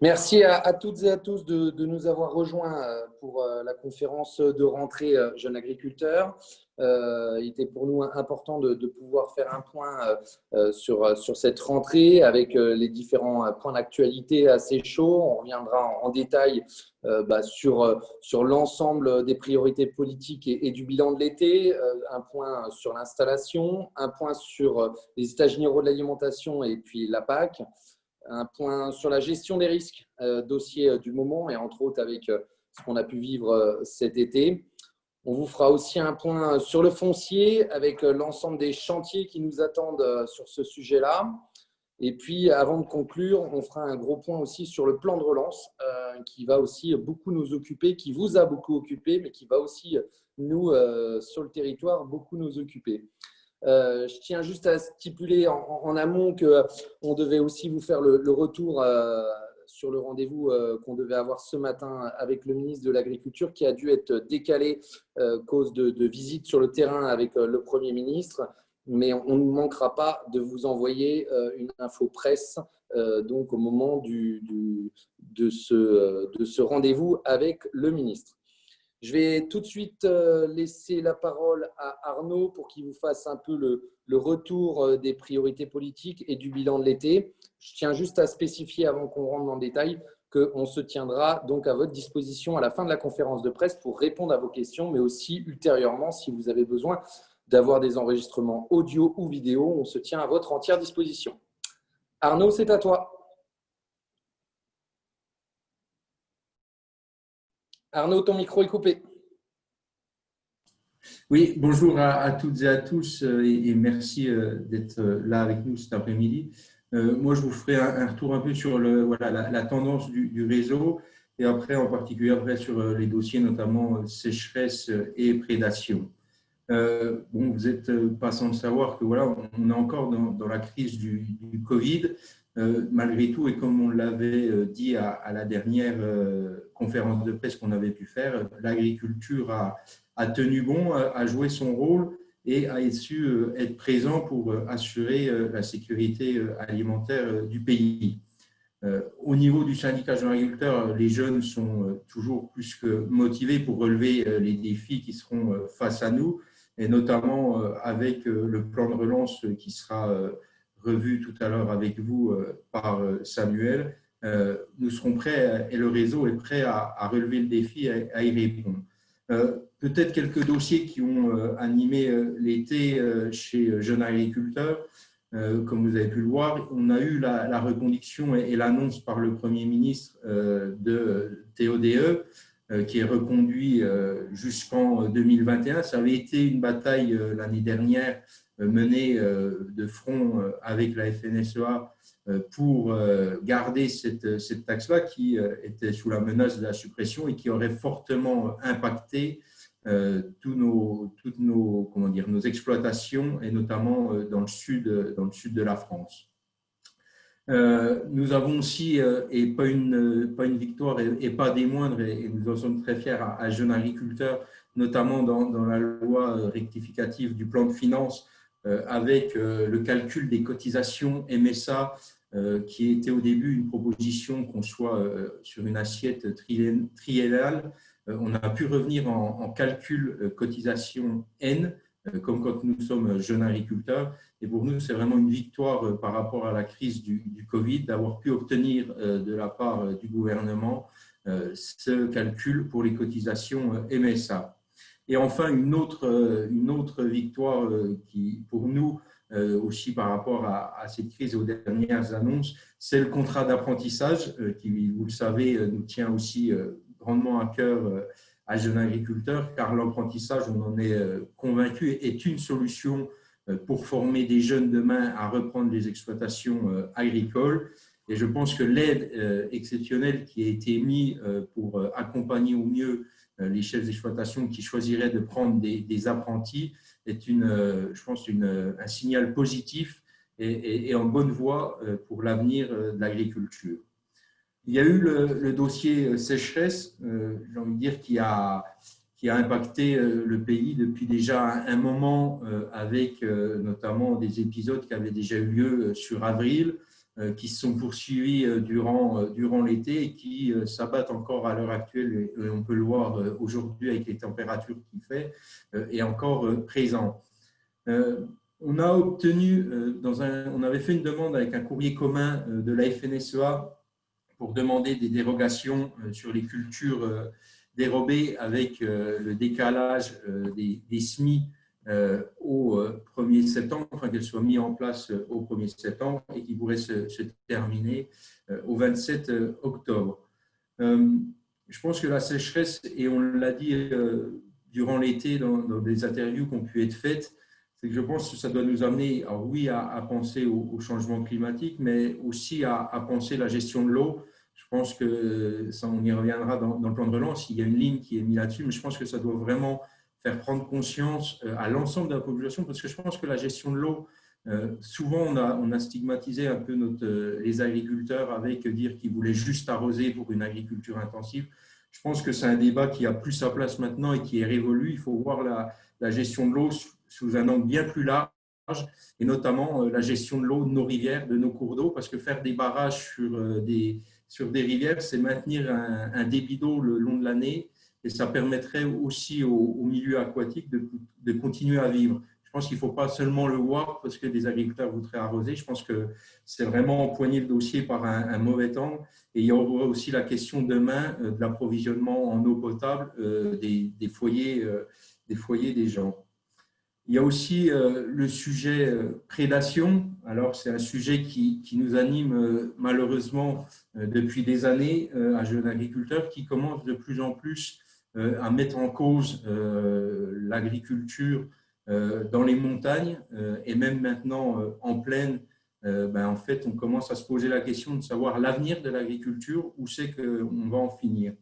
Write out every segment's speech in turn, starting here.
Merci à toutes et à tous de nous avoir rejoints pour la conférence de rentrée Jeunes Agriculteurs. Il était pour nous important de pouvoir faire un point sur cette rentrée avec les différents points d'actualité assez chauds. On reviendra en détail sur l'ensemble des priorités politiques et du bilan de l'été, un point sur l'installation, un point sur les états généraux de l'alimentation et puis la PAC. Un point sur la gestion des risques, dossier du moment et entre autres avec ce qu'on a pu vivre cet été. On vous fera aussi un point sur le foncier avec l'ensemble des chantiers qui nous attendent sur ce sujet-là. Et puis, avant de conclure, on fera un gros point aussi sur le plan de relance qui va aussi beaucoup nous occuper, qui vous a beaucoup occupé, mais qui va aussi nous, sur le territoire, beaucoup nous occuper. Je tiens juste à stipuler en amont qu'on devait aussi vous faire le retour sur le rendez-vous qu'on devait avoir ce matin avec le ministre de l'Agriculture qui a dû être décalé à cause de visites sur le terrain avec le Premier ministre. Mais on ne manquera pas de vous envoyer une info presse donc au moment de ce rendez-vous avec le ministre. Je vais tout de suite laisser la parole à Arnaud pour qu'il vous fasse un peu le retour des priorités politiques et du bilan de l'été. Je tiens juste à spécifier avant qu'on rentre dans le détail qu'on se tiendra donc à votre disposition à la fin de la conférence de presse pour répondre à vos questions, mais aussi ultérieurement si vous avez besoin d'avoir des enregistrements audio ou vidéo, on se tient à votre entière disposition. Arnaud, c'est à toi. Arnaud, ton micro est coupé. Oui, bonjour à toutes et à tous et merci d'être là avec nous cet après-midi. Moi, je vous ferai un retour un peu sur la tendance du réseau et après, en particulier, sur les dossiers, notamment sécheresse et prédation. Vous n'êtes pas sans le savoir que voilà, on est encore dans la crise du Covid. Malgré tout, et comme on l'avait dit à la dernière conférence de presse qu'on avait pu faire, l'agriculture a tenu bon, a joué son rôle et a su être présent pour assurer la sécurité alimentaire du pays. Au niveau du syndicat Jeunes Agriculteurs, les jeunes sont toujours plus que motivés pour relever les défis qui seront face à nous, et notamment avec le plan de relance qui sera revu tout à l'heure avec vous par Samuel. Nous serons prêts et le réseau est prêt à relever le défi et à y répondre. Peut-être quelques dossiers qui ont animé l'été chez Jeunes Agriculteurs. Comme vous avez pu le voir, on a eu la reconduction et l'annonce par le Premier ministre de TODE qui est reconduit jusqu'en 2021. Ça avait été une bataille l'année dernière menée de front avec la FNSEA pour garder cette taxe-là qui était sous la menace de la suppression et qui aurait fortement impacté toutes nos exploitations et notamment dans le sud de la France. Nous avons aussi, et pas une victoire et pas des moindres, et nous en sommes très fiers à Jeunes Agriculteurs, notamment dans la loi rectificative du plan de finances avec le calcul des cotisations MSA qui était au début une proposition qu'on soit sur une assiette triennale. On a pu revenir en calcul cotisation N, comme quand nous sommes jeunes agriculteurs. Et pour nous, c'est vraiment une victoire par rapport à la crise du Covid d'avoir pu obtenir de la part du gouvernement ce calcul pour les cotisations MSA. Et enfin, une autre victoire qui, pour nous, aussi par rapport à cette crise et aux dernières annonces, c'est le contrat d'apprentissage qui, vous le savez, nous tient aussi grandement à cœur à Jeunes Agriculteurs, car l'apprentissage, on en est convaincu, est une solution pour former des jeunes demain à reprendre les exploitations agricoles. Et je pense que l'aide exceptionnelle qui a été mise pour accompagner au mieux les chefs d'exploitation qui choisiraient de prendre des apprentis est, je pense, un signal positif et en bonne voie pour l'avenir de l'agriculture. Il y a eu le dossier sécheresse, j'ai envie de dire, qui a impacté le pays depuis déjà un moment avec notamment des épisodes qui avaient déjà eu lieu sur avril. qui se sont poursuivis durant l'été et qui s'abattent encore à l'heure actuelle, et on peut le voir aujourd'hui avec les températures qu'il fait, est encore présent. On a obtenu, on avait fait une demande avec un courrier commun de la FNSEA pour demander des dérogations sur les cultures dérobées avec le décalage des semis au 1er septembre, enfin qu'elles soient mises en place au 1er septembre et qui pourraient se terminer au 27 octobre. Je pense que la sécheresse, et on l'a dit durant l'été dans des interviews qui ont pu être faites, c'est que je pense que ça doit nous amener, alors oui, à penser au changement climatique, mais aussi à penser la gestion de l'eau. Je pense que ça, on y reviendra dans le plan de relance. Il y a une ligne qui est mise là-dessus, mais je pense que ça doit vraiment faire prendre conscience à l'ensemble de la population, parce que je pense que la gestion de l'eau, souvent on a stigmatisé un peu les agriculteurs avec dire qu'ils voulaient juste arroser pour une agriculture intensive. Je pense que c'est un débat qui a plus sa place maintenant et qui est révolu. Il faut voir la gestion de l'eau sous un angle bien plus large, et notamment la gestion de l'eau de nos rivières, de nos cours d'eau, parce que faire des barrages sur des rivières, c'est maintenir un débit d'eau le long de l'année, et ça permettrait aussi au milieu aquatique de continuer à vivre. Je pense qu'il ne faut pas seulement le voir parce que des agriculteurs voudraient arroser. Je pense que c'est vraiment empoigner le dossier par un mauvais angle. Et il y aura aussi la question demain de l'approvisionnement en eau potable des foyers des gens. Il y a aussi le sujet prédation. Alors, c'est un sujet qui nous anime malheureusement depuis des années à Jeunes Agriculteurs, qui commence de plus en plus à mettre en cause l'agriculture dans les montagnes et même maintenant en plaine. En fait, on commence à se poser la question de savoir l'avenir de l'agriculture, où c'est qu'on va en finir.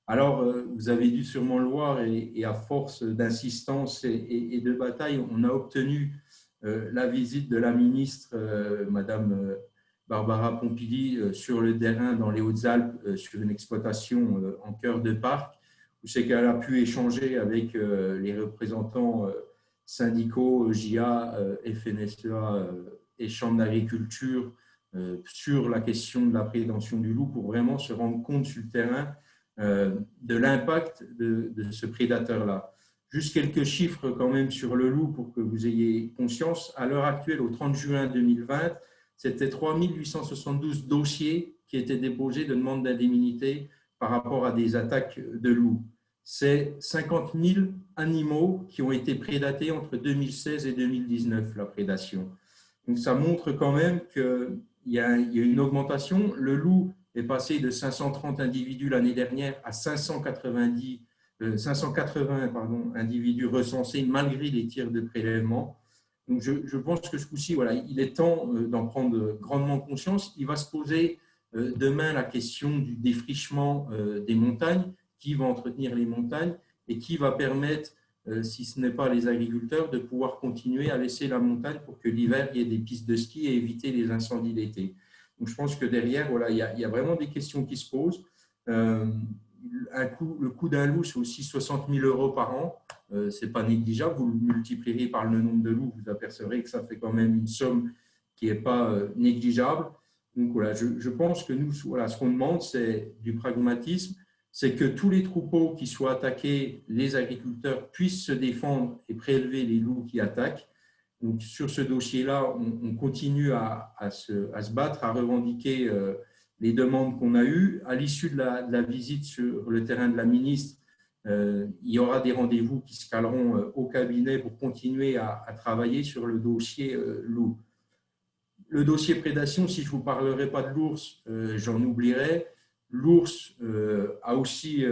Alors, vous avez dû sûrement le voir, et à force d'insistance et de bataille, on a obtenu la visite de la ministre, Madame Barbara Pompili, sur le terrain dans les Hautes-Alpes, sur une exploitation en cœur de parc, où c'est qu'elle a pu échanger avec les représentants syndicaux, JA, FNSEA et Chambre d'agriculture sur la question de la prévention du loup, pour vraiment se rendre compte sur le terrain de l'impact de ce prédateur-là. Juste quelques chiffres quand même sur le loup pour que vous ayez conscience. À l'heure actuelle, au 30 juin 2020, c'était 3 872 dossiers qui étaient déposés de demande d'indemnité par rapport à des attaques de loups. C'est 50 000 animaux qui ont été prédatés entre 2016 et 2019, la prédation. Donc ça montre quand même qu'il y a une augmentation. Le loup est passé de 530 individus l'année dernière à 580 individus recensés malgré les tirs de prélèvement. Donc je pense que ce coup-ci, voilà, il est temps d'en prendre grandement conscience. Il va se poser demain la question du défrichement des montagnes, qui va entretenir les montagnes et qui va permettre, si ce n'est pas les agriculteurs, de pouvoir continuer à laisser la montagne pour que l'hiver, il y ait des pistes de ski et éviter les incendies d'été. Donc, je pense que derrière, voilà, il y a vraiment des questions qui se posent. Le coût d'un loup, c'est aussi 60 000 € par an. Ce n'est pas négligeable. Vous le multiplierez par le nombre de loups, vous apercevrez que ça fait quand même une somme qui n'est pas négligeable. Donc, voilà, je pense que nous, voilà, ce qu'on demande, c'est du pragmatisme, c'est que tous les troupeaux qui soient attaqués, les agriculteurs puissent se défendre et prélever les loups qui attaquent. Donc, sur ce dossier-là, on continue à se battre, à revendiquer les demandes qu'on a eues. À l'issue de la visite sur le terrain de la ministre, il y aura des rendez-vous qui se caleront au cabinet pour continuer à travailler sur le dossier loup. Le dossier prédation, si je ne vous parlerai pas de l'ours, j'en oublierai. L'ours a aussi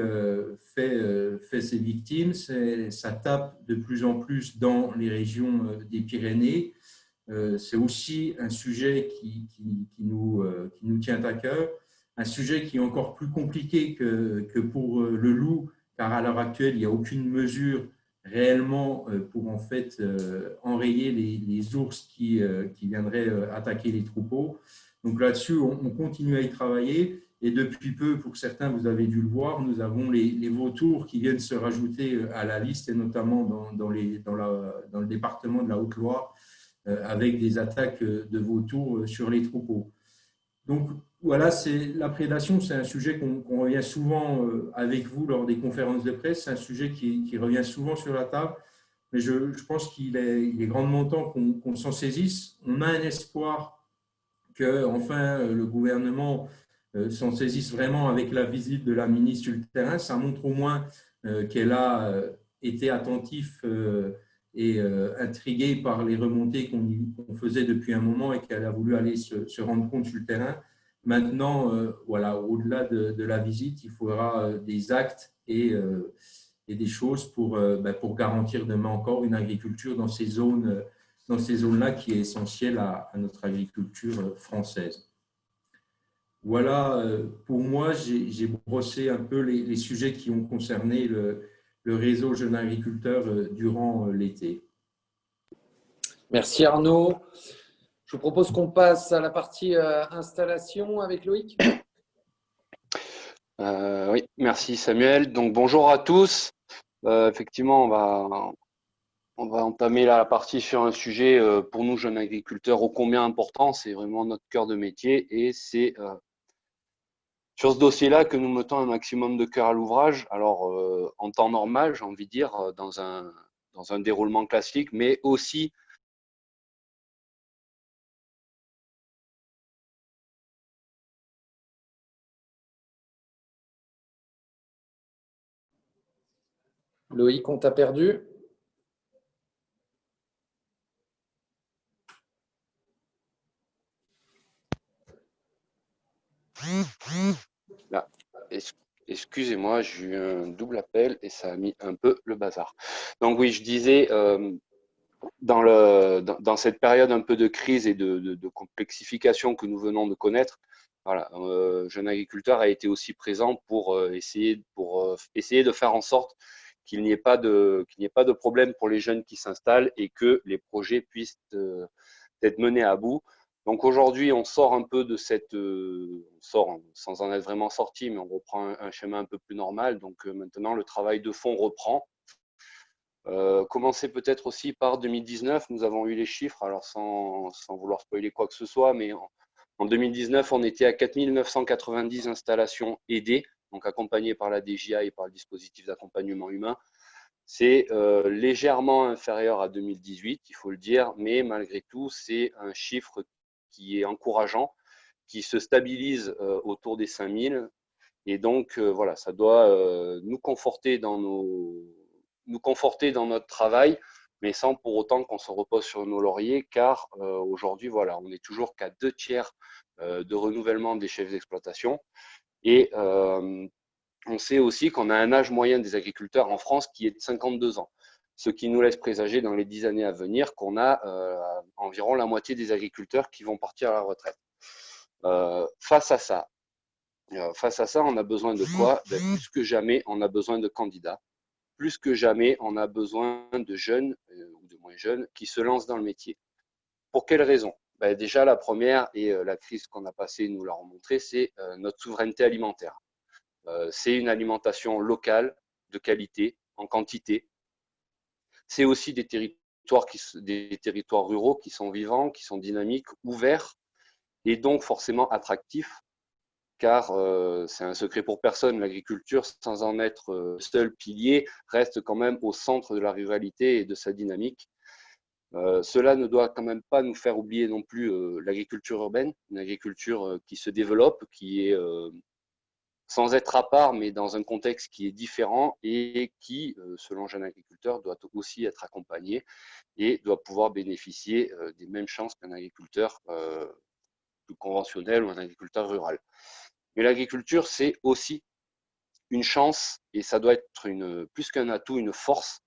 fait ses victimes. Ça tape de plus en plus dans les régions des Pyrénées. C'est aussi un sujet qui nous tient à cœur. Un sujet qui est encore plus compliqué que pour le loup, car à l'heure actuelle, il n'y a aucune mesure réellement pour en fait enrayer les ours qui viendraient attaquer les troupeaux. Donc là-dessus, on continue à y travailler. Et depuis peu, pour certains, vous avez dû le voir, nous avons les vautours qui viennent se rajouter à la liste, et notamment dans le département de la Haute-Loire, avec des attaques de vautours sur les troupeaux. Donc voilà, la prédation, c'est un sujet qu'on revient souvent avec vous lors des conférences de presse. C'est un sujet qui revient souvent sur la table, mais je pense il est grandement temps qu'on s'en saisisse. On a un espoir que enfin le gouvernement s'en saisisse vraiment avec la visite de la ministre sur le terrain. Ça montre au moins qu'elle a été attentive et intriguée par les remontées qu'on faisait depuis un moment et qu'elle a voulu aller se rendre compte sur le terrain. Maintenant, voilà, au-delà de la visite, il faudra des actes et des choses pour garantir demain encore une agriculture dans ces zones-là qui est essentielle à notre agriculture française. Voilà, pour moi, j'ai brossé un peu les sujets qui ont concerné le réseau Jeunes Agriculteurs durant l'été. Merci Arnaud. Je vous propose qu'on passe à la partie installation avec Loïc. Oui, merci Samuel. Donc bonjour à tous. Effectivement, on va entamer la partie sur un sujet pour nous jeunes agriculteurs ô combien important. C'est vraiment notre cœur de métier et c'est sur ce dossier-là que nous mettons un maximum de cœur à l'ouvrage. Alors en temps normal, j'ai envie de dire dans un déroulement classique, mais aussi Loïc, on t'a perdu. Là, excusez-moi, j'ai eu un double appel et ça a mis un peu le bazar. Donc oui, je disais, dans cette période un peu de crise et de complexification que nous venons de connaître, voilà, Jeune Agriculteur a été aussi présent pour essayer de faire en sorte qu'il n'y ait pas de problème pour les jeunes qui s'installent et que les projets puissent être menés à bout. Donc aujourd'hui, on sort un peu de on sort sans en être vraiment sorti, mais on reprend un schéma un peu plus normal. Donc maintenant, le travail de fond reprend. Commencer peut-être aussi par 2019, nous avons eu les chiffres, alors sans vouloir spoiler quoi que ce soit, mais en 2019, on était à 4 990 installations aidées, donc accompagnées par la DJA et par le dispositif d'accompagnement humain. C'est légèrement inférieur à 2018, il faut le dire, mais malgré tout, c'est un chiffre qui est encourageant, qui se stabilise autour des 5000. Et donc, voilà, ça doit nous conforter dans notre travail, mais sans pour autant qu'on se repose sur nos lauriers, car aujourd'hui, voilà, on n'est toujours qu'à 2/3 de renouvellement des chefs d'exploitation. Et on sait aussi qu'on a un âge moyen des agriculteurs en France qui est de 52 ans, ce qui nous laisse présager dans les 10 années à venir qu'on a environ la moitié des agriculteurs qui vont partir à la retraite. Face à ça, on a besoin de quoi? Plus que jamais, on a besoin de candidats. Plus que jamais, on a besoin de jeunes ou de moins jeunes qui se lancent dans le métier. Pour quelles raisons? Déjà, la première, et la crise qu'on a passée nous l'a remontré, c'est notre souveraineté alimentaire. C'est une alimentation locale, de qualité, en quantité. C'est aussi des territoires ruraux qui sont vivants, qui sont dynamiques, ouverts et donc forcément attractifs, car c'est un secret pour personne, l'agriculture, sans en être seul pilier, reste quand même au centre de la ruralité et de sa dynamique. Cela ne doit quand même pas nous faire oublier non plus l'agriculture urbaine, une agriculture qui se développe, qui est sans être à part, mais dans un contexte qui est différent et qui, selon Jeune Agriculteur, doit aussi être accompagné et doit pouvoir bénéficier des mêmes chances qu'un agriculteur plus conventionnel ou un agriculteur rural. Mais l'agriculture, c'est aussi une chance et ça doit être plus qu'un atout, une force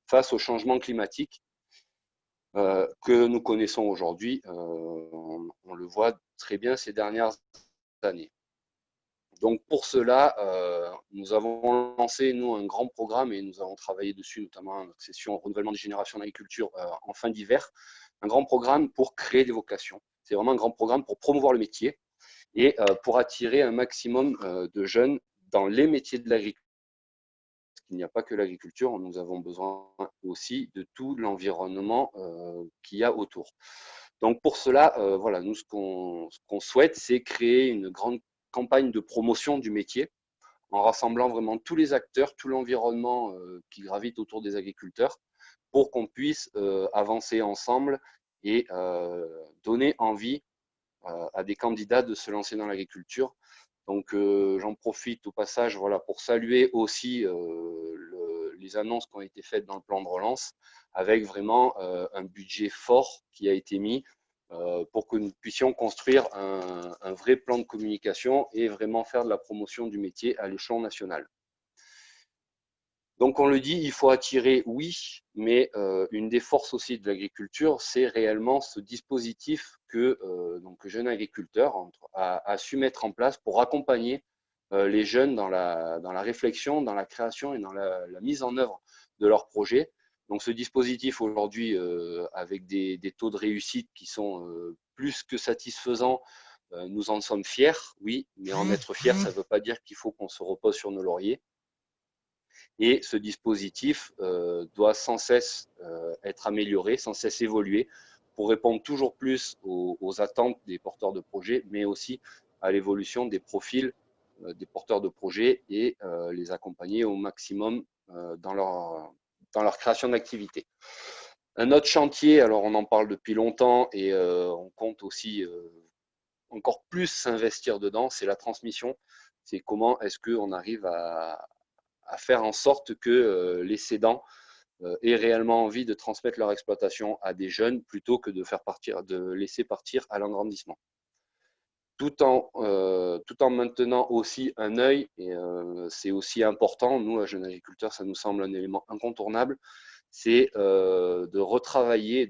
face au changement climatique que nous connaissons aujourd'hui. On le voit très bien ces dernières années. Donc pour cela, nous avons lancé, nous, un grand programme et nous avons travaillé dessus, notamment à notre session renouvellement des générations d'agriculture en fin d'hiver, un grand programme pour créer des vocations. C'est vraiment un grand programme pour promouvoir le métier et pour attirer un maximum de jeunes dans les métiers de l'agriculture. Il n'y a pas que l'agriculture, nous avons besoin aussi de tout l'environnement qu'il y a autour. Donc pour cela, voilà, nous, ce qu'on souhaite, c'est créer une grande campagne de promotion du métier en rassemblant vraiment tous les acteurs, tout l'environnement qui gravite autour des agriculteurs pour qu'on puisse avancer ensemble et donner envie à des candidats de se lancer dans l'agriculture. Donc j'en profite au passage voilà, pour saluer aussi les annonces qui ont été faites dans le plan de relance avec vraiment un budget fort qui a été mis pour que nous puissions construire un vrai plan de communication et vraiment faire de la promotion du métier à l'échelon national. Donc on le dit, il faut attirer, oui, mais une des forces aussi de l'agriculture, c'est réellement ce dispositif que donc Jeunes Agriculteurs a su mettre en place pour accompagner les jeunes dans la réflexion, dans la création et dans la mise en œuvre de leurs projets. Donc ce dispositif aujourd'hui, avec des taux de réussite qui sont plus que satisfaisants, nous en sommes fiers, oui, mais en être fiers, ça ne veut pas dire qu'il faut qu'on se repose sur nos lauriers. Et ce dispositif doit sans cesse être amélioré, sans cesse évoluer pour répondre toujours plus aux attentes des porteurs de projets, mais aussi à l'évolution des profils des porteurs de projets et les accompagner au maximum dans leur création d'activité. Un autre chantier, alors on en parle depuis longtemps et on compte aussi encore plus s'investir dedans, c'est la transmission. C'est comment est-ce qu'on arrive à faire en sorte que les cédants aient réellement envie de transmettre leur exploitation à des jeunes plutôt que de laisser partir à l'engrandissement. Tout en maintenant aussi un œil, et c'est aussi important, nous, à Jeunes Agriculteurs, ça nous semble un élément incontournable, c'est de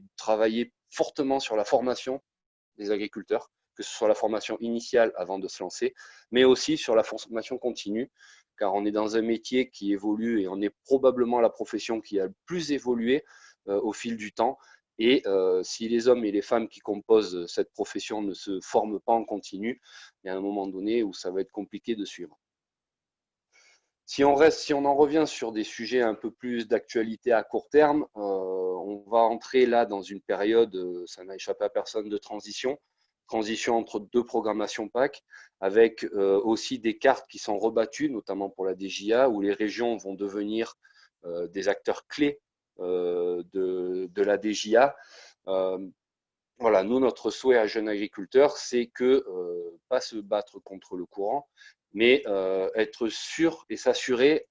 travailler fortement sur la formation des agriculteurs, que ce soit la formation initiale avant de se lancer, mais aussi sur la formation continue, car on est dans un métier qui évolue et on est probablement la profession qui a le plus évolué au fil du temps. Et si les hommes et les femmes qui composent cette profession ne se forment pas en continu, il y a un moment donné où ça va être compliqué de suivre. Si on en revient sur des sujets un peu plus d'actualité à court terme, on va entrer là dans une période, ça n'a échappé à personne, de transition entre deux programmations PAC, avec aussi des cartes qui sont rebattues, notamment pour la DJA, où les régions vont devenir des acteurs clés de la DJA. Voilà, nous, notre souhait à Jeunes Agriculteurs, c'est que pas se battre contre le courant, mais être sûr et s'assurer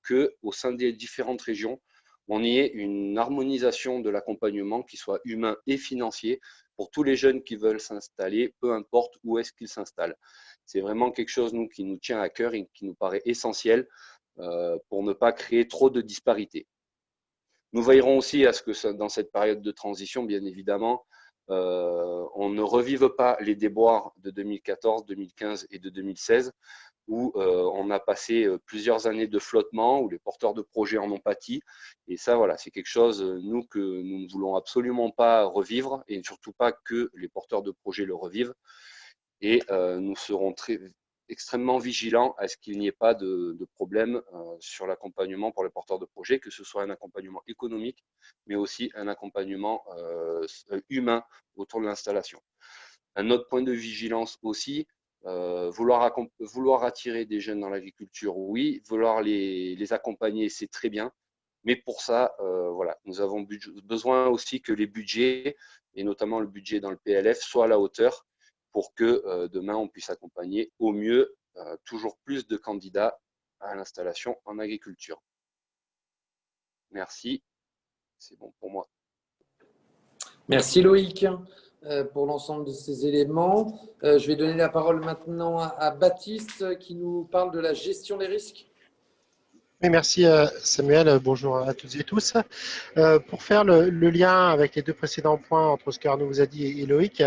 qu'au sein des différentes régions, on y ait une harmonisation de l'accompagnement qui soit humain et financier pour tous les jeunes qui veulent s'installer, peu importe où est-ce qu'ils s'installent. C'est vraiment quelque chose nous, qui nous tient à cœur et qui nous paraît essentiel pour ne pas créer trop de disparités. Nous veillerons aussi à ce que dans cette période de transition, bien évidemment, on ne revive pas les déboires de 2014, 2015 et de 2016, où on a passé plusieurs années de flottement, où les porteurs de projets en ont pâti. Et ça, voilà, c'est quelque chose, nous, que nous ne voulons absolument pas revivre, et surtout pas que les porteurs de projets le revivent. Et nous serons extrêmement vigilants à ce qu'il n'y ait pas de problème sur l'accompagnement pour les porteurs de projets, que ce soit un accompagnement économique, mais aussi un accompagnement humain autour de l'installation. Un autre point de vigilance aussi, vouloir attirer des jeunes dans l'agriculture, oui, vouloir les accompagner, c'est très bien, mais pour ça, voilà, nous avons besoin aussi que les budgets, et notamment le budget dans le PLF, soient à la hauteur pour que demain, on puisse accompagner au mieux toujours plus de candidats à l'installation en agriculture. Merci, c'est bon pour moi. Merci Loïc pour l'ensemble de ces éléments. Je vais donner la parole maintenant à Baptiste qui nous parle de la gestion des risques. Oui, merci Samuel, bonjour à toutes et tous. Pour faire le lien avec les deux précédents points entre ce qu'Arnaud vous a dit et Loïc,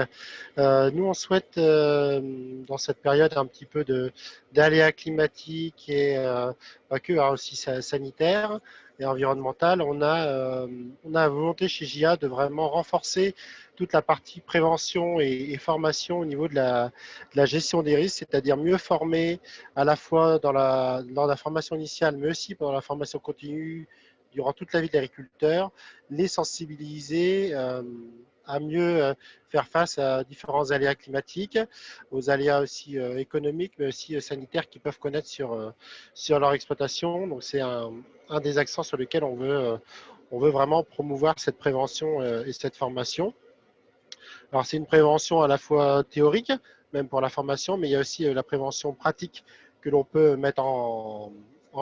nous on souhaite dans cette période un petit peu d'aléas climatiques et pas que, aussi sanitaire et environnemental, on a la volonté chez JA de vraiment renforcer toute la partie prévention et formation au niveau de la gestion des risques, c'est-à-dire mieux former à la fois lors de la formation initiale, mais aussi pendant la formation continue durant toute la vie de l'agriculteur, les sensibiliser à mieux faire face à différents aléas climatiques, aux aléas aussi économiques, mais aussi sanitaires qu'ils peuvent connaître sur leur exploitation. Donc, c'est un des accents sur lesquels on veut vraiment promouvoir cette prévention et cette formation. Alors, c'est une prévention à la fois théorique, même pour la formation, mais il y a aussi la prévention pratique que l'on peut mettre en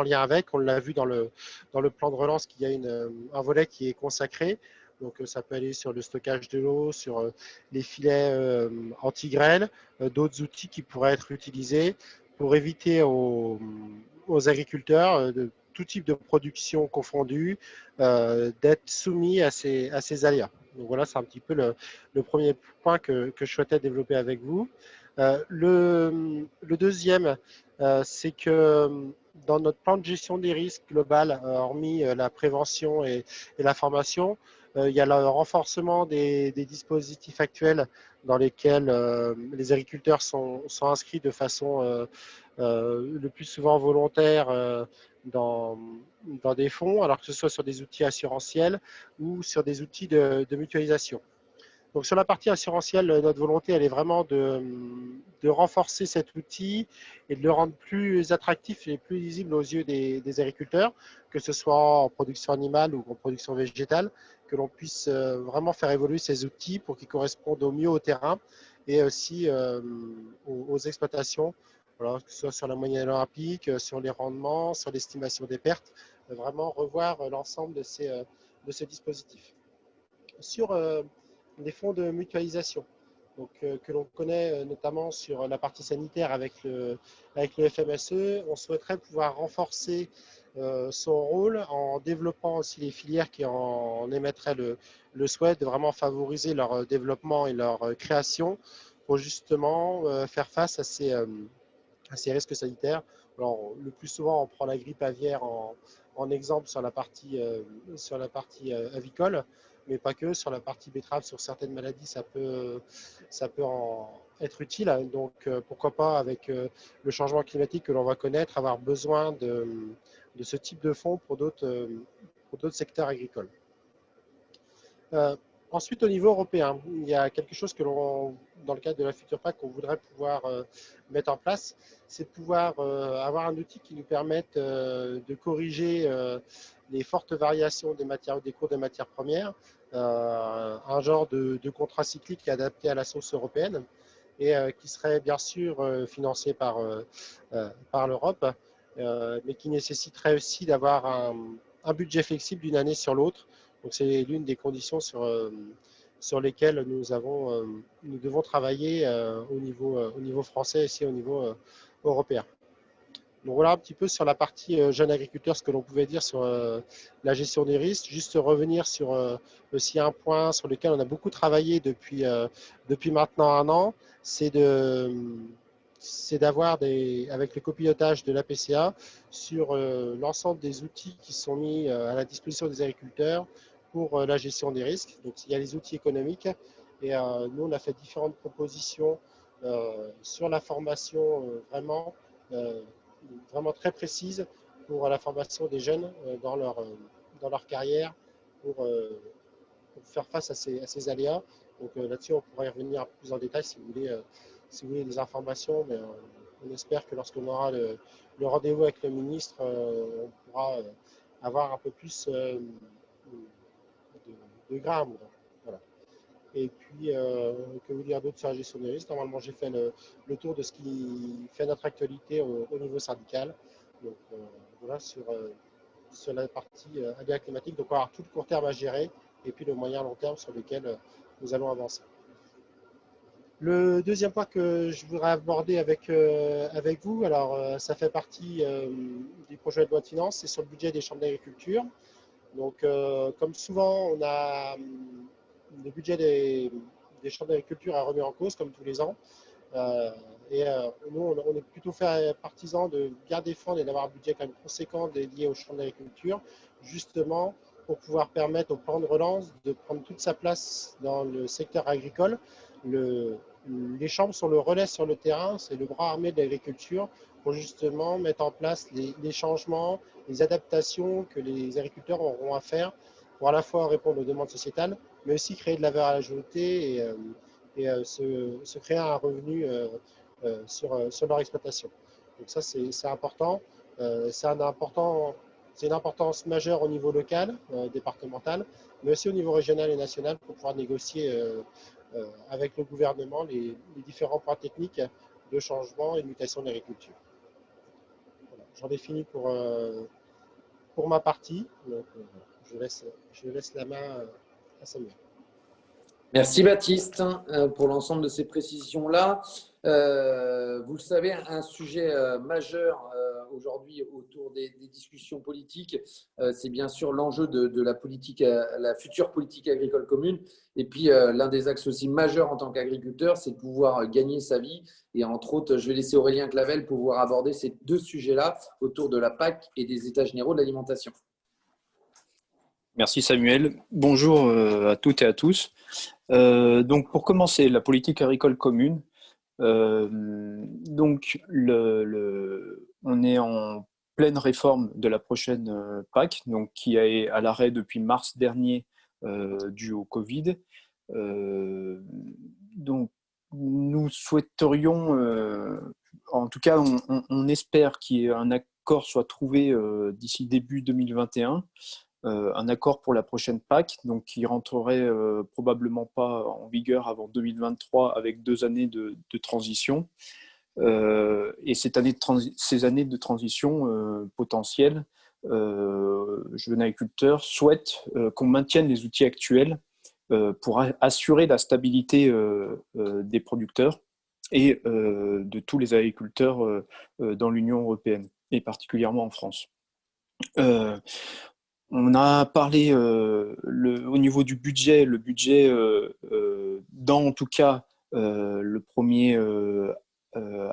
lien avec. On l'a vu dans le plan de relance qu'il y a un volet qui est consacré. Donc, ça peut aller sur le stockage de l'eau, sur les filets anti-grêle, d'autres outils qui pourraient être utilisés pour éviter aux agriculteurs de tout type de production confondue d'être soumis à ces aléas. Donc voilà, c'est un petit peu le premier point que je souhaitais développer avec vous. Le deuxième, c'est que dans notre plan de gestion des risques global, hormis la prévention et la formation, il y a le renforcement des dispositifs actuels dans lesquels les agriculteurs sont inscrits de façon le plus souvent volontaire dans des fonds, alors que ce soit sur des outils assurantiels ou sur des outils de mutualisation. Donc sur la partie assurantielle, notre volonté, elle est vraiment de renforcer cet outil et de le rendre plus attractif et plus lisible aux yeux des agriculteurs, que ce soit en production animale ou en production végétale, que l'on puisse vraiment faire évoluer ces outils pour qu'ils correspondent au mieux au terrain et aussi aux exploitations, voilà, que ce soit sur la moyenne olympique, sur les rendements, sur l'estimation des pertes, vraiment revoir l'ensemble de ce dispositif. Sur les fonds de mutualisation, donc, que l'on connaît notamment sur la partie sanitaire avec le FMSE, on souhaiterait pouvoir renforcer son rôle en développant aussi les filières qui en émettraient le souhait de vraiment favoriser leur développement et leur création pour justement faire face à ces risques sanitaires. Alors, le plus souvent, on prend la grippe aviaire en exemple sur la partie avicole, mais pas que. Sur la partie betterave, sur certaines maladies, ça peut en être utile. Donc, pourquoi pas, avec le changement climatique que l'on va connaître, avoir besoin de ce type de fonds pour d'autres secteurs agricoles. Ensuite, au niveau européen, il y a quelque chose que dans le cadre de la future PAC, qu'on voudrait pouvoir mettre en place, c'est de pouvoir avoir un outil qui nous permette de corriger les fortes variations des cours des matières premières, un genre de contrat cyclique adapté à la sauce européenne et qui serait bien sûr financé par l'Europe, mais qui nécessiterait aussi d'avoir un budget flexible d'une année sur l'autre. Donc, c'est l'une des conditions sur lesquelles nous devons travailler au niveau français et aussi au niveau européen. Donc, voilà un petit peu sur la partie jeunes agriculteurs, ce que l'on pouvait dire sur la gestion des risques. Juste revenir sur aussi un point sur lequel on a beaucoup travaillé depuis maintenant un an, c'est d'avoir, avec le copilotage de l'APCA, sur l'ensemble des outils qui sont mis à la disposition des agriculteurs pour la gestion des risques. Donc, il y a les outils économiques et nous, on a fait différentes propositions sur la formation vraiment très précises pour la formation des jeunes dans leur carrière pour faire face à ces aléas. Donc là-dessus, on pourra y revenir un peu plus en détail si vous voulez des informations, mais on espère que lorsqu'on aura le rendez-vous avec le ministre, on pourra avoir un peu plus de grains à moudre. Voilà. Et puis, que vous dire d'autre sur la gestion des risques? Normalement, j'ai fait le tour de ce qui fait notre actualité au niveau syndical. Donc, voilà, sur la partie aléas climatiques. Donc, on va avoir tout le court terme à gérer et puis le moyen long terme sur lequel nous allons avancer. Le deuxième point que je voudrais aborder avec vous, alors ça fait partie du projet de loi de finances, c'est sur le budget des chambres d'agriculture. Donc, comme souvent, on a le budget des chambres d'agriculture est remis en cause, comme tous les ans. Nous, on est plutôt partisans de bien défendre et d'avoir un budget quand même conséquent lié aux chambres d'agriculture, justement pour pouvoir permettre au plan de relance de prendre toute sa place dans le secteur agricole. Les chambres sont le relais sur le terrain, c'est le bras armé de l'agriculture pour justement mettre en place les changements, les adaptations que les agriculteurs auront à faire pour à la fois répondre aux demandes sociétales, mais aussi créer de la valeur ajoutée et se créer un revenu sur leur exploitation. Donc ça, c'est important. C'est une importance majeure au niveau local, départemental, mais aussi au niveau régional et national pour pouvoir négocier avec le gouvernement les différents points techniques de changement et de mutation de l'agriculture. Voilà, j'en ai fini pour ma partie. Donc, je laisse la main à Samuel. Merci Baptiste pour l'ensemble de ces précisions-là. Vous le savez, un sujet majeur aujourd'hui autour des discussions politiques, c'est bien sûr l'enjeu de la future politique agricole commune. Et puis l'un des axes aussi majeurs en tant qu'agriculteur, c'est de pouvoir gagner sa vie. Et entre autres, je vais laisser Aurélien Clavel pouvoir aborder ces deux sujets-là autour de la PAC et des États généraux de l'alimentation. Merci Samuel. Bonjour à toutes et à tous. Donc pour commencer, la politique agricole commune. Donc on est en pleine réforme de la prochaine PAC, donc qui est à l'arrêt depuis mars dernier dû au Covid. Donc nous souhaiterions, en tout cas on espère qu'un accord soit trouvé d'ici début 2021. Un accord pour la prochaine PAC, donc qui rentrerait probablement pas en vigueur avant 2023 avec 2 années de transition. Et ces années de transition potentielles, Jeunes Agriculteurs souhaitent qu'on maintienne les outils actuels pour assurer la stabilité des producteurs et de tous les agriculteurs dans l'Union européenne et particulièrement en France. On a parlé au niveau du budget, le budget dans en tout cas le premier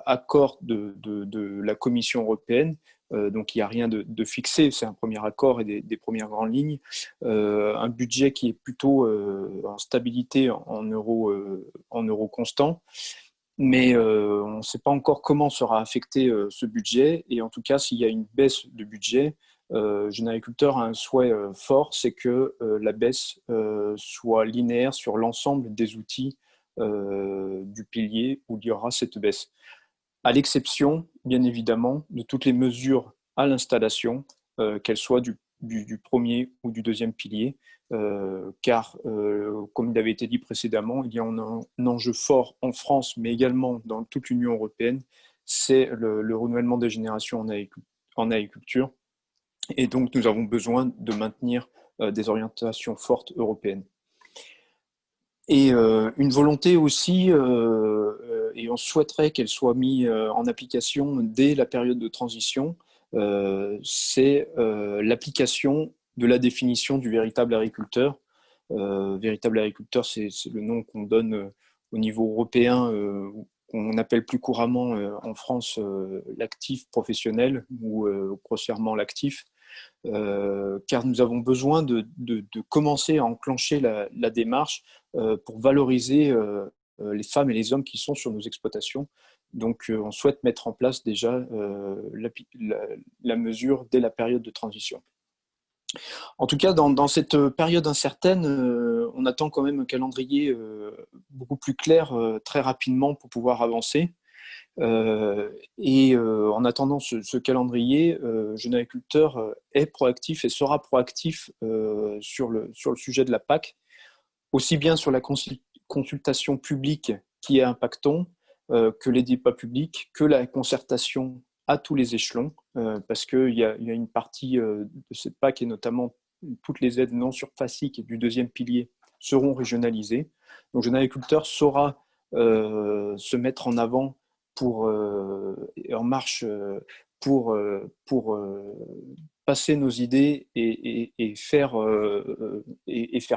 accord de la Commission européenne, donc il n'y a rien de fixé, c'est un premier accord et des premières grandes lignes, un budget qui est plutôt en stabilité en euros constants. Mais on ne sait pas encore comment sera affecté ce budget, et en tout cas s'il y a une baisse de budget, Jeunes Agriculteurs a un souhait fort, c'est que la baisse soit linéaire sur l'ensemble des outils du pilier où il y aura cette baisse. À l'exception, bien évidemment, de toutes les mesures à l'installation, qu'elles soient du premier ou du deuxième pilier, car, comme il avait été dit précédemment, il y a un enjeu fort en France, mais également dans toute l'Union européenne, c'est le renouvellement des générations en agriculture. Et donc, nous avons besoin de maintenir des orientations fortes européennes. Et une volonté aussi, et on souhaiterait qu'elle soit mise en application dès la période de transition, c'est l'application de la définition du véritable agriculteur. Véritable agriculteur, c'est le nom qu'on donne au niveau européen, qu'on appelle plus couramment en France l'actif professionnel ou grossièrement l'actif. Car nous avons besoin de commencer à enclencher la démarche pour valoriser les femmes et les hommes qui sont sur nos exploitations. Donc, on souhaite mettre en place déjà la mesure dès la période de transition. En tout cas, dans cette période incertaine, on attend quand même un calendrier beaucoup plus clair très rapidement pour pouvoir avancer. En attendant ce calendrier, Jeunes Agriculteurs est proactif et sera proactif sur le sujet de la PAC, aussi bien sur la consultation publique qui est impactante, que les débats publics, que la concertation à tous les échelons, parce qu'il y a une partie de cette PAC et notamment toutes les aides non surfaciques du deuxième pilier seront régionalisées. Donc Jeunes Agriculteurs saura se mettre en avant en marche pour passer nos idées et faire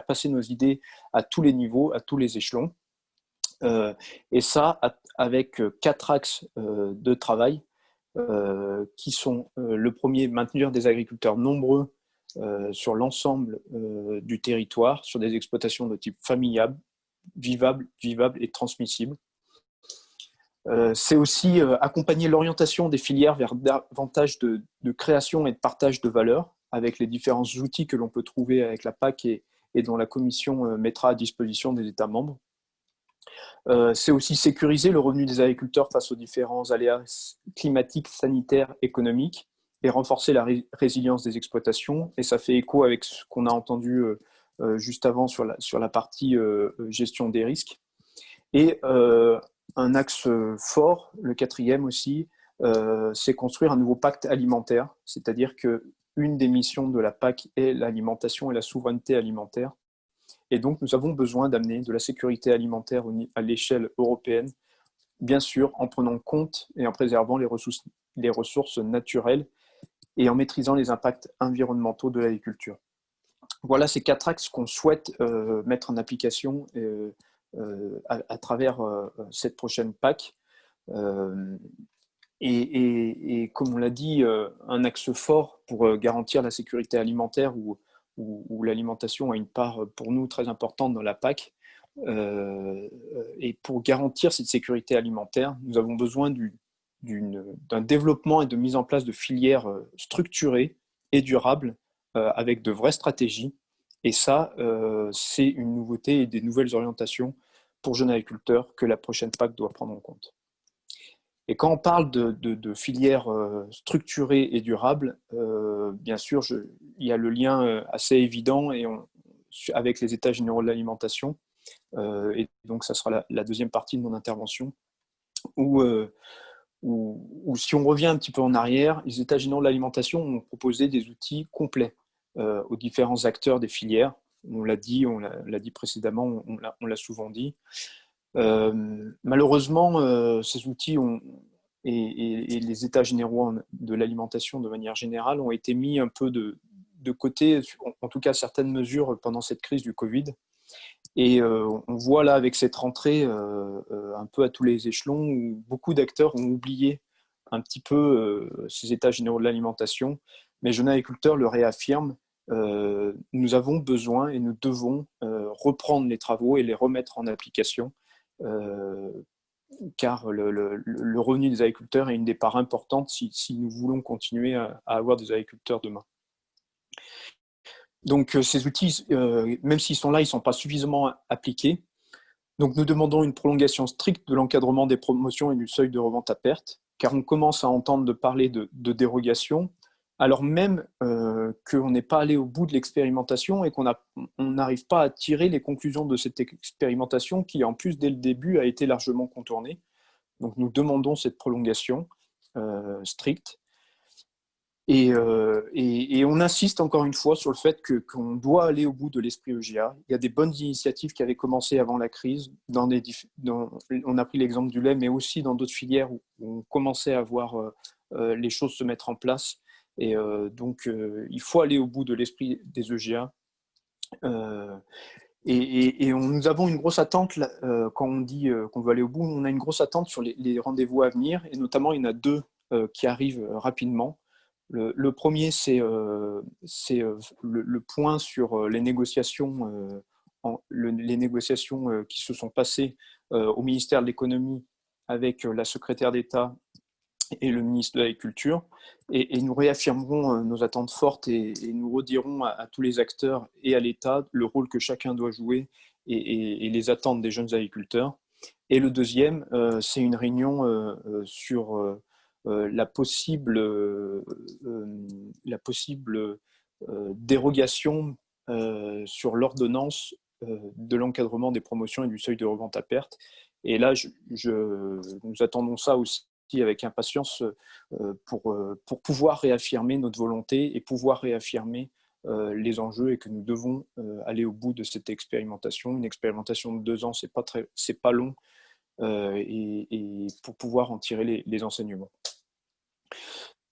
passer nos idées à tous les niveaux, à tous les échelons. Et ça avec 4 axes de travail qui sont le premier, maintenir des agriculteurs nombreux sur l'ensemble du territoire, sur des exploitations de type familial, vivables et transmissibles. C'est aussi accompagner l'orientation des filières vers davantage de création et de partage de valeur avec les différents outils que l'on peut trouver avec la PAC et et dont la Commission mettra à disposition des États membres. C'est aussi sécuriser le revenu des agriculteurs face aux différents aléas climatiques, sanitaires, économiques, et renforcer la résilience des exploitations. Et ça fait écho avec ce qu'on a entendu juste avant sur la partie gestion des risques. Et un axe fort, le quatrième aussi, c'est construire un nouveau pacte alimentaire, c'est-à-dire qu'une des missions de la PAC est l'alimentation et la souveraineté alimentaire. Et donc, nous avons besoin d'amener de la sécurité alimentaire à l'échelle européenne, bien sûr, en prenant compte et en préservant les ressources naturelles et en maîtrisant les impacts environnementaux de l'agriculture. Voilà ces 4 axes qu'on souhaite mettre en application à travers cette prochaine PAC. Et comme on l'a dit, un axe fort pour garantir la sécurité alimentaire où l'alimentation a une part pour nous très importante dans la PAC. Et pour garantir cette sécurité alimentaire, nous avons besoin d'un développement et de mise en place de filières structurées et durables avec de vraies stratégies. Et ça, c'est une nouveauté et des nouvelles orientations pour jeunes agriculteurs que la prochaine PAC doit prendre en compte. Et quand on parle de filières structurées et durables, bien sûr, il y a le lien assez évident avec les États généraux de l'alimentation. Et donc, ça sera la deuxième partie de mon intervention, où si on revient un petit peu en arrière, les États généraux de l'alimentation ont proposé des outils complets aux différents acteurs des filières. On l'a dit précédemment, on l'a souvent dit. Malheureusement, ces outils et les états généraux de l'alimentation de manière générale ont été mis un peu de côté, en tout cas certaines mesures pendant cette crise du Covid. Et on voit là avec cette rentrée un peu à tous les échelons où beaucoup d'acteurs ont oublié un petit peu ces états généraux de l'alimentation. Mais jeunes agriculteurs le réaffirment. Nous avons besoin et nous devons reprendre les travaux et les remettre en application. Car le revenu des agriculteurs est une des parts importantes si nous voulons continuer à avoir des agriculteurs demain. Donc ces outils, même s'ils sont là, ils ne sont pas suffisamment appliqués. Donc nous demandons une prolongation stricte de l'encadrement des promotions et du seuil de revente à perte, car on commence à entendre parler de dérogation, alors même qu'on n'est pas allé au bout de l'expérimentation et qu'on n'arrive pas à tirer les conclusions de cette expérimentation qui, en plus, dès le début, a été largement contournée. Donc nous demandons cette prolongation stricte. Et on insiste encore une fois sur le fait qu'on doit aller au bout de l'esprit EGA. Il y a des bonnes initiatives qui avaient commencé avant la crise. On a pris l'exemple du lait, mais aussi dans d'autres filières où on commençait à voir les choses se mettre en place. Et donc, il faut aller au bout de l'esprit des EGA. Nous avons une grosse attente, quand on dit qu'on veut aller au bout, on a une grosse attente sur les rendez-vous à venir. Et notamment, il y en a 2 qui arrivent rapidement. Le premier, c'est le point sur les négociations, qui se sont passées au ministère de l'économie avec la secrétaire d'État et le ministre de l'Agriculture. Et nous réaffirmerons nos attentes fortes et nous redirons à tous les acteurs et à l'État le rôle que chacun doit jouer et les attentes des jeunes agriculteurs. Et le deuxième, c'est une réunion sur la possible dérogation sur l'ordonnance de l'encadrement des promotions et du seuil de revente à perte. Et là, nous attendons ça aussi avec impatience pour pouvoir réaffirmer notre volonté et pouvoir réaffirmer les enjeux et que nous devons aller au bout de cette expérimentation. Une expérimentation de 2 ans, c'est pas long et pour pouvoir en tirer les enseignements.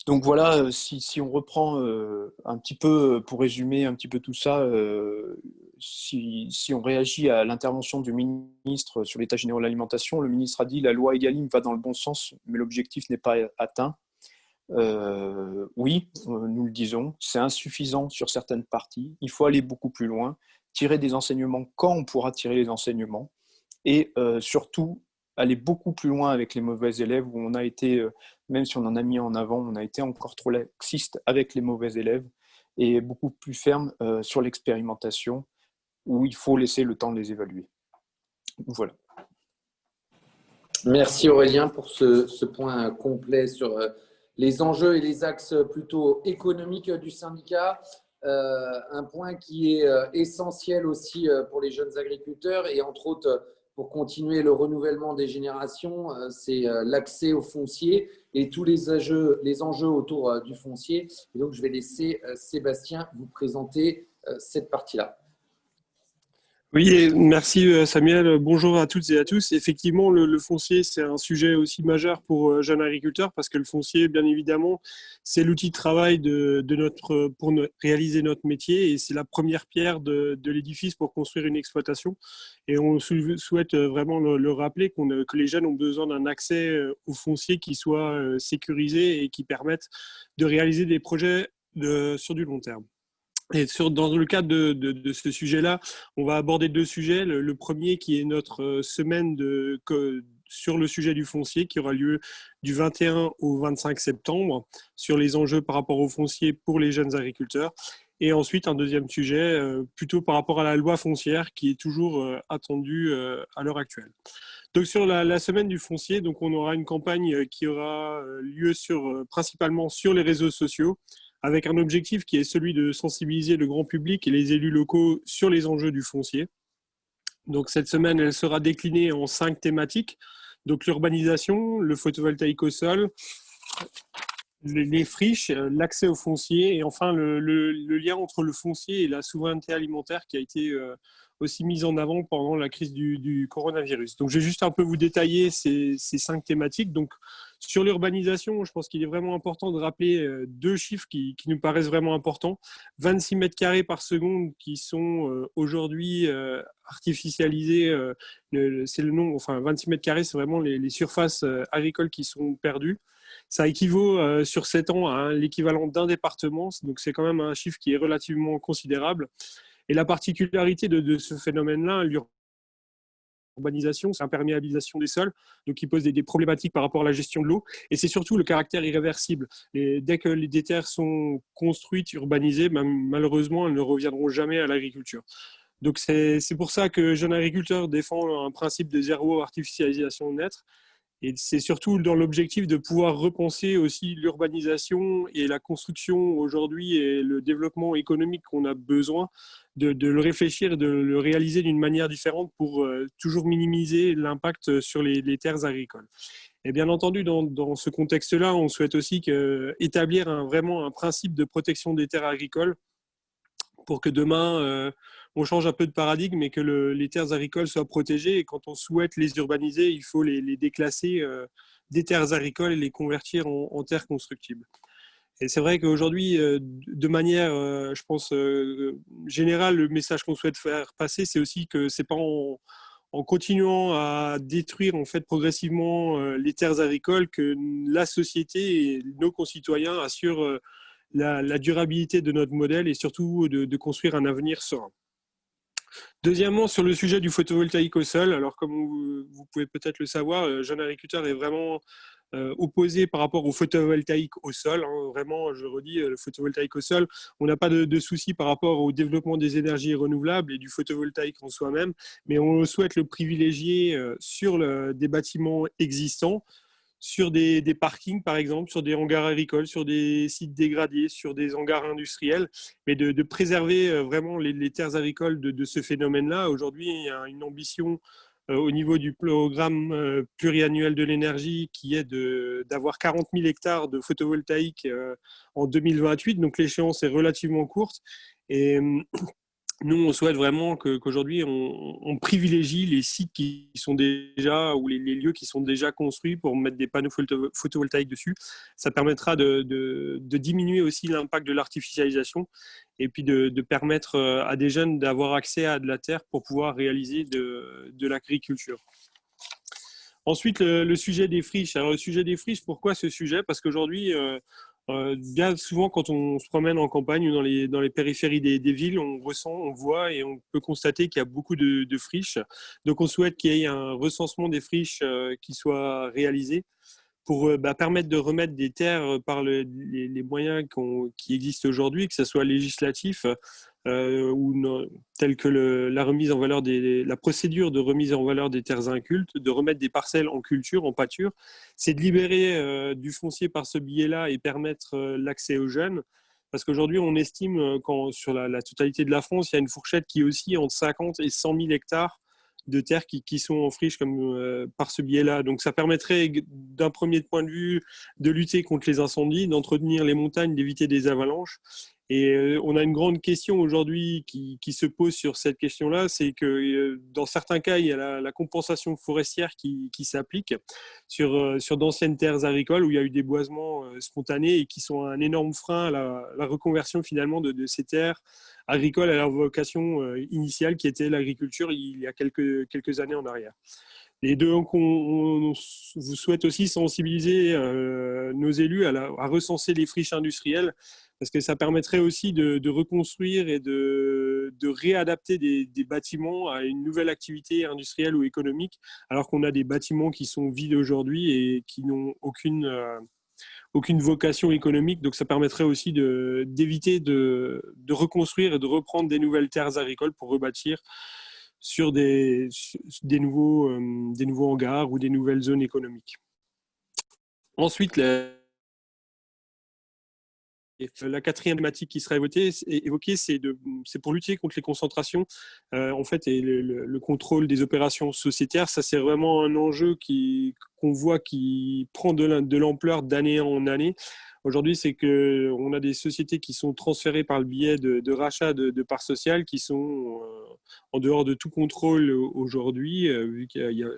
Donc voilà, si on reprend un petit peu, pour résumer un petit peu tout ça, si on réagit à l'intervention du ministre sur l'état général de l'alimentation, le ministre a dit la loi Egalim va dans le bon sens, mais l'objectif n'est pas atteint. Oui, nous le disons, c'est insuffisant sur certaines parties, il faut aller beaucoup plus loin, tirer des enseignements quand on pourra tirer les enseignements, et surtout aller beaucoup plus loin avec les mauvais élèves où on a été, même si on en a mis en avant, on a été encore trop laxiste avec les mauvais élèves et beaucoup plus ferme sur l'expérimentation où il faut laisser le temps de les évaluer. Voilà. Merci Aurélien pour ce point complet sur les enjeux et les axes plutôt économiques du syndicat. Un point qui est essentiel aussi pour les jeunes agriculteurs et entre autres pour continuer le renouvellement des générations, c'est l'accès au foncier et tous les enjeux autour du foncier. Et donc, je vais laisser Sébastien vous présenter cette partie-là. Oui, merci Samuel. Bonjour à toutes et à tous. Effectivement, le foncier, c'est un sujet aussi majeur pour jeunes agriculteurs parce que le foncier, bien évidemment, c'est l'outil de travail pour réaliser notre métier et c'est la première pierre de l'édifice pour construire une exploitation. Et on souhaite vraiment le rappeler que les jeunes ont besoin d'un accès au foncier qui soit sécurisé et qui permette de réaliser des projets sur du long terme. Et dans le cadre de ce sujet-là, on va aborder deux sujets. Le premier qui est notre semaine sur le sujet du foncier qui aura lieu du 21 au 25 septembre sur les enjeux par rapport au foncier pour les jeunes agriculteurs. Et ensuite, un deuxième sujet plutôt par rapport à la loi foncière qui est toujours attendue à l'heure actuelle. Donc sur la semaine du foncier, donc on aura une campagne qui aura lieu principalement sur les réseaux sociaux, avec un objectif qui est celui de sensibiliser le grand public et les élus locaux sur les enjeux du foncier. Donc cette semaine, elle sera déclinée en 5 thématiques. Donc l'urbanisation, le photovoltaïque au sol, les friches, l'accès au foncier et enfin le lien entre le foncier et la souveraineté alimentaire qui a été aussi mise en avant pendant la crise du coronavirus. Donc je vais juste un peu vous détailler ces 5 thématiques. Donc sur l'urbanisation, je pense qu'il est vraiment important de rappeler 2 chiffres qui nous paraissent vraiment importants. 26 mètres carrés par seconde qui sont aujourd'hui artificialisés. C'est le nombre, enfin 26 mètres carrés, c'est vraiment les surfaces agricoles qui sont perdues. Ça équivaut sur 7 ans à l'équivalent d'un département, donc c'est quand même un chiffre qui est relativement considérable. Et la particularité de ce phénomène-là, l'urbanisation, c'est l'imperméabilisation des sols, donc qui pose des problématiques par rapport à la gestion de l'eau. Et c'est surtout le caractère irréversible. Dès que les terres sont construites, urbanisées, malheureusement, elles ne reviendront jamais à l'agriculture. Donc c'est pour ça que Jeunes Agriculteurs défend un principe de zéro artificialisation nette. Et c'est surtout dans l'objectif de pouvoir repenser aussi l'urbanisation et la construction aujourd'hui et le développement économique qu'on a besoin de le réfléchir et de le réaliser d'une manière différente pour toujours minimiser l'impact sur les terres agricoles. Et bien entendu, dans ce contexte-là, on souhaite aussi établir vraiment un principe de protection des terres agricoles pour que demain, on change un peu de paradigme et que les terres agricoles soient protégées. Et quand on souhaite les urbaniser, il faut les déclasser des terres agricoles et les convertir en terres constructibles. Et c'est vrai qu'aujourd'hui, de manière, je pense, générale, le message qu'on souhaite faire passer, c'est aussi que c'est pas en continuant à détruire en fait progressivement les terres agricoles que la société et nos concitoyens assurent la durabilité de notre modèle et surtout de construire un avenir serein. Deuxièmement, sur le sujet du photovoltaïque au sol, alors comme vous pouvez peut-être le savoir, Jeunes Agriculteurs est vraiment opposé par rapport au photovoltaïque au sol. Hein. Vraiment, je redis, le photovoltaïque au sol, on n'a pas de souci par rapport au développement des énergies renouvelables et du photovoltaïque en soi-même, mais on souhaite le privilégier sur des bâtiments existants, sur des parkings, par exemple, sur des hangars agricoles, sur des sites dégradés, sur des hangars industriels, mais de préserver vraiment les terres agricoles de ce phénomène-là. Aujourd'hui, il y a une ambition au niveau du programme pluriannuel de l'énergie qui est d'avoir 40 000 hectares de photovoltaïque en 2028. Donc l'échéance est relativement courte. Et nous, on souhaite vraiment qu'aujourd'hui, on privilégie les sites qui sont déjà, ou les lieux qui sont déjà construits pour mettre des panneaux photovoltaïques dessus. Ça permettra de diminuer aussi l'impact de l'artificialisation et puis de permettre à des jeunes d'avoir accès à de la terre pour pouvoir réaliser de l'agriculture. Ensuite, le sujet des friches. Alors, le sujet des friches, pourquoi ce sujet? Parce qu'aujourd'hui, bien souvent, quand on se promène en campagne ou dans les périphéries des villes, on ressent, on voit et on peut constater qu'il y a beaucoup de friches. Donc, on souhaite qu'il y ait un recensement des friches qui soit réalisé pour permettre de remettre des terres par les moyens qui existent aujourd'hui, que ce soit législatif, telles que la remise en valeur la procédure de remise en valeur des terres incultes, de remettre des parcelles en culture, en pâture. C'est de libérer du foncier par ce biais-là et permettre l'accès aux jeunes. Parce qu'aujourd'hui, on estime sur la totalité de la France, il y a une fourchette qui oscille entre 50 et 100 000 hectares de terres qui sont en friche par ce biais-là. Donc ça permettrait d'un premier point de vue de lutter contre les incendies, d'entretenir les montagnes, d'éviter des avalanches. Et on a une grande question aujourd'hui qui se pose sur cette question-là, c'est que dans certains cas, il y a la compensation forestière qui s'applique sur d'anciennes terres agricoles où il y a eu des boisements spontanés et qui sont un énorme frein à la reconversion finalement de ces terres agricoles à leur vocation initiale qui était l'agriculture il y a quelques années en arrière. Et donc, on vous souhaite aussi sensibiliser nos élus à recenser les friches industrielles parce que ça permettrait aussi de reconstruire et de réadapter des bâtiments à une nouvelle activité industrielle ou économique, alors qu'on a des bâtiments qui sont vides aujourd'hui et qui n'ont aucune vocation économique. Donc, ça permettrait aussi d'éviter de reconstruire et de reprendre des nouvelles terres agricoles pour rebâtir sur des nouveaux hangars ou des nouvelles zones économiques. Ensuite, la quatrième thématique qui sera évoquée, c'est pour lutter contre les concentrations en fait, et le contrôle des opérations sociétaires. Ça, c'est vraiment un enjeu qu'on voit qui prend de l'ampleur d'année en année. Aujourd'hui, c'est qu'on a des sociétés qui sont transférées par le biais de rachats de parts sociales qui sont en dehors de tout contrôle aujourd'hui, vu qu'il y a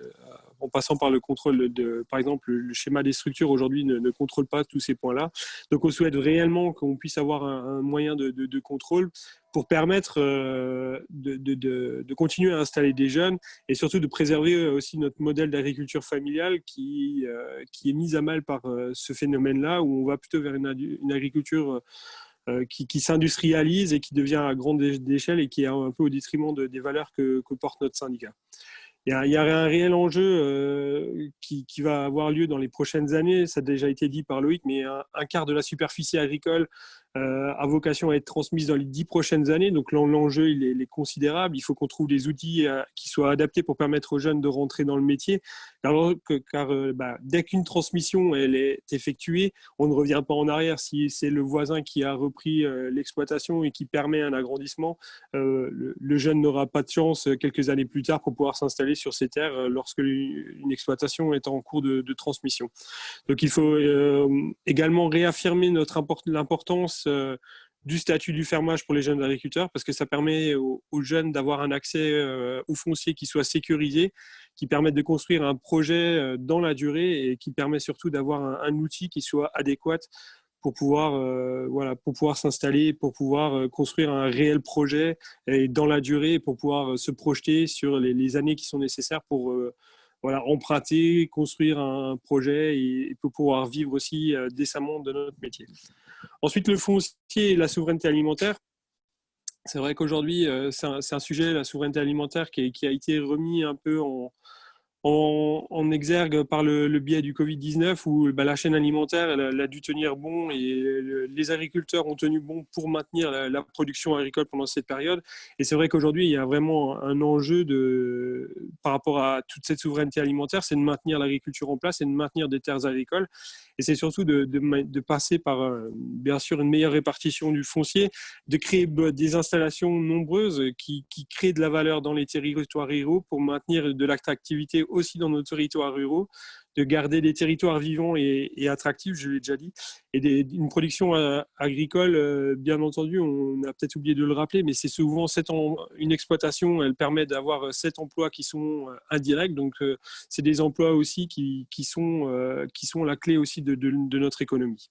en passant par le contrôle par exemple, le schéma des structures aujourd'hui ne contrôle pas tous ces points-là. Donc, on souhaite réellement qu'on puisse avoir un moyen de contrôle pour permettre de continuer à installer des jeunes et surtout de préserver aussi notre modèle d'agriculture familiale qui est mis à mal par ce phénomène-là, où on va plutôt vers une agriculture qui s'industrialise et qui devient à grande échelle et qui est un peu au détriment des valeurs que porte notre syndicat. Il y a un réel enjeu qui va avoir lieu dans les prochaines années. Ça a déjà été dit par Loïc, mais un quart de la superficie agricole a vocation à être transmise dans les 10 prochaines années. Donc l'enjeu, il est considérable. Il faut qu'on trouve des outils qui soient adaptés pour permettre aux jeunes de rentrer dans le métier. Car dès qu'une transmission elle est effectuée, on ne revient pas en arrière. Si c'est le voisin qui a repris l'exploitation et qui permet un agrandissement, le jeune n'aura pas de chance quelques années plus tard pour pouvoir s'installer sur ces terres lorsque une exploitation est en cours de transmission. Donc il faut également réaffirmer l'importance du statut du fermage pour les jeunes agriculteurs, parce que ça permet aux jeunes d'avoir un accès au foncier qui soit sécurisé, qui permette de construire un projet dans la durée et qui permet surtout d'avoir un outil qui soit adéquat pour pouvoir s'installer, pour pouvoir construire un réel projet et dans la durée, pour pouvoir se projeter sur les années qui sont nécessaires pour emprunter, construire un projet et pour pouvoir vivre aussi décemment de notre métier. Ensuite, le foncier et la souveraineté alimentaire. C'est vrai qu'aujourd'hui, c'est un sujet, la souveraineté alimentaire, qui a été remis un peu en exergue par le biais du Covid-19, où la chaîne alimentaire elle a dû tenir bon et les agriculteurs ont tenu bon pour maintenir la production agricole pendant cette période. Et c'est vrai qu'aujourd'hui, il y a vraiment un enjeu par rapport à toute cette souveraineté alimentaire, c'est de maintenir l'agriculture en place et de maintenir des terres agricoles. Et c'est surtout de passer par, bien sûr, une meilleure répartition du foncier, de créer des installations nombreuses qui créent de la valeur dans les territoires ruraux pour maintenir de l'attractivité aussi dans nos territoires ruraux, de garder des territoires vivants et attractifs, je l'ai déjà dit, et une production agricole, bien entendu, on a peut-être oublié de le rappeler, mais c'est souvent une exploitation, elle permet d'avoir 7 emplois qui sont indirects, donc c'est des emplois aussi qui sont la clé aussi de notre économie.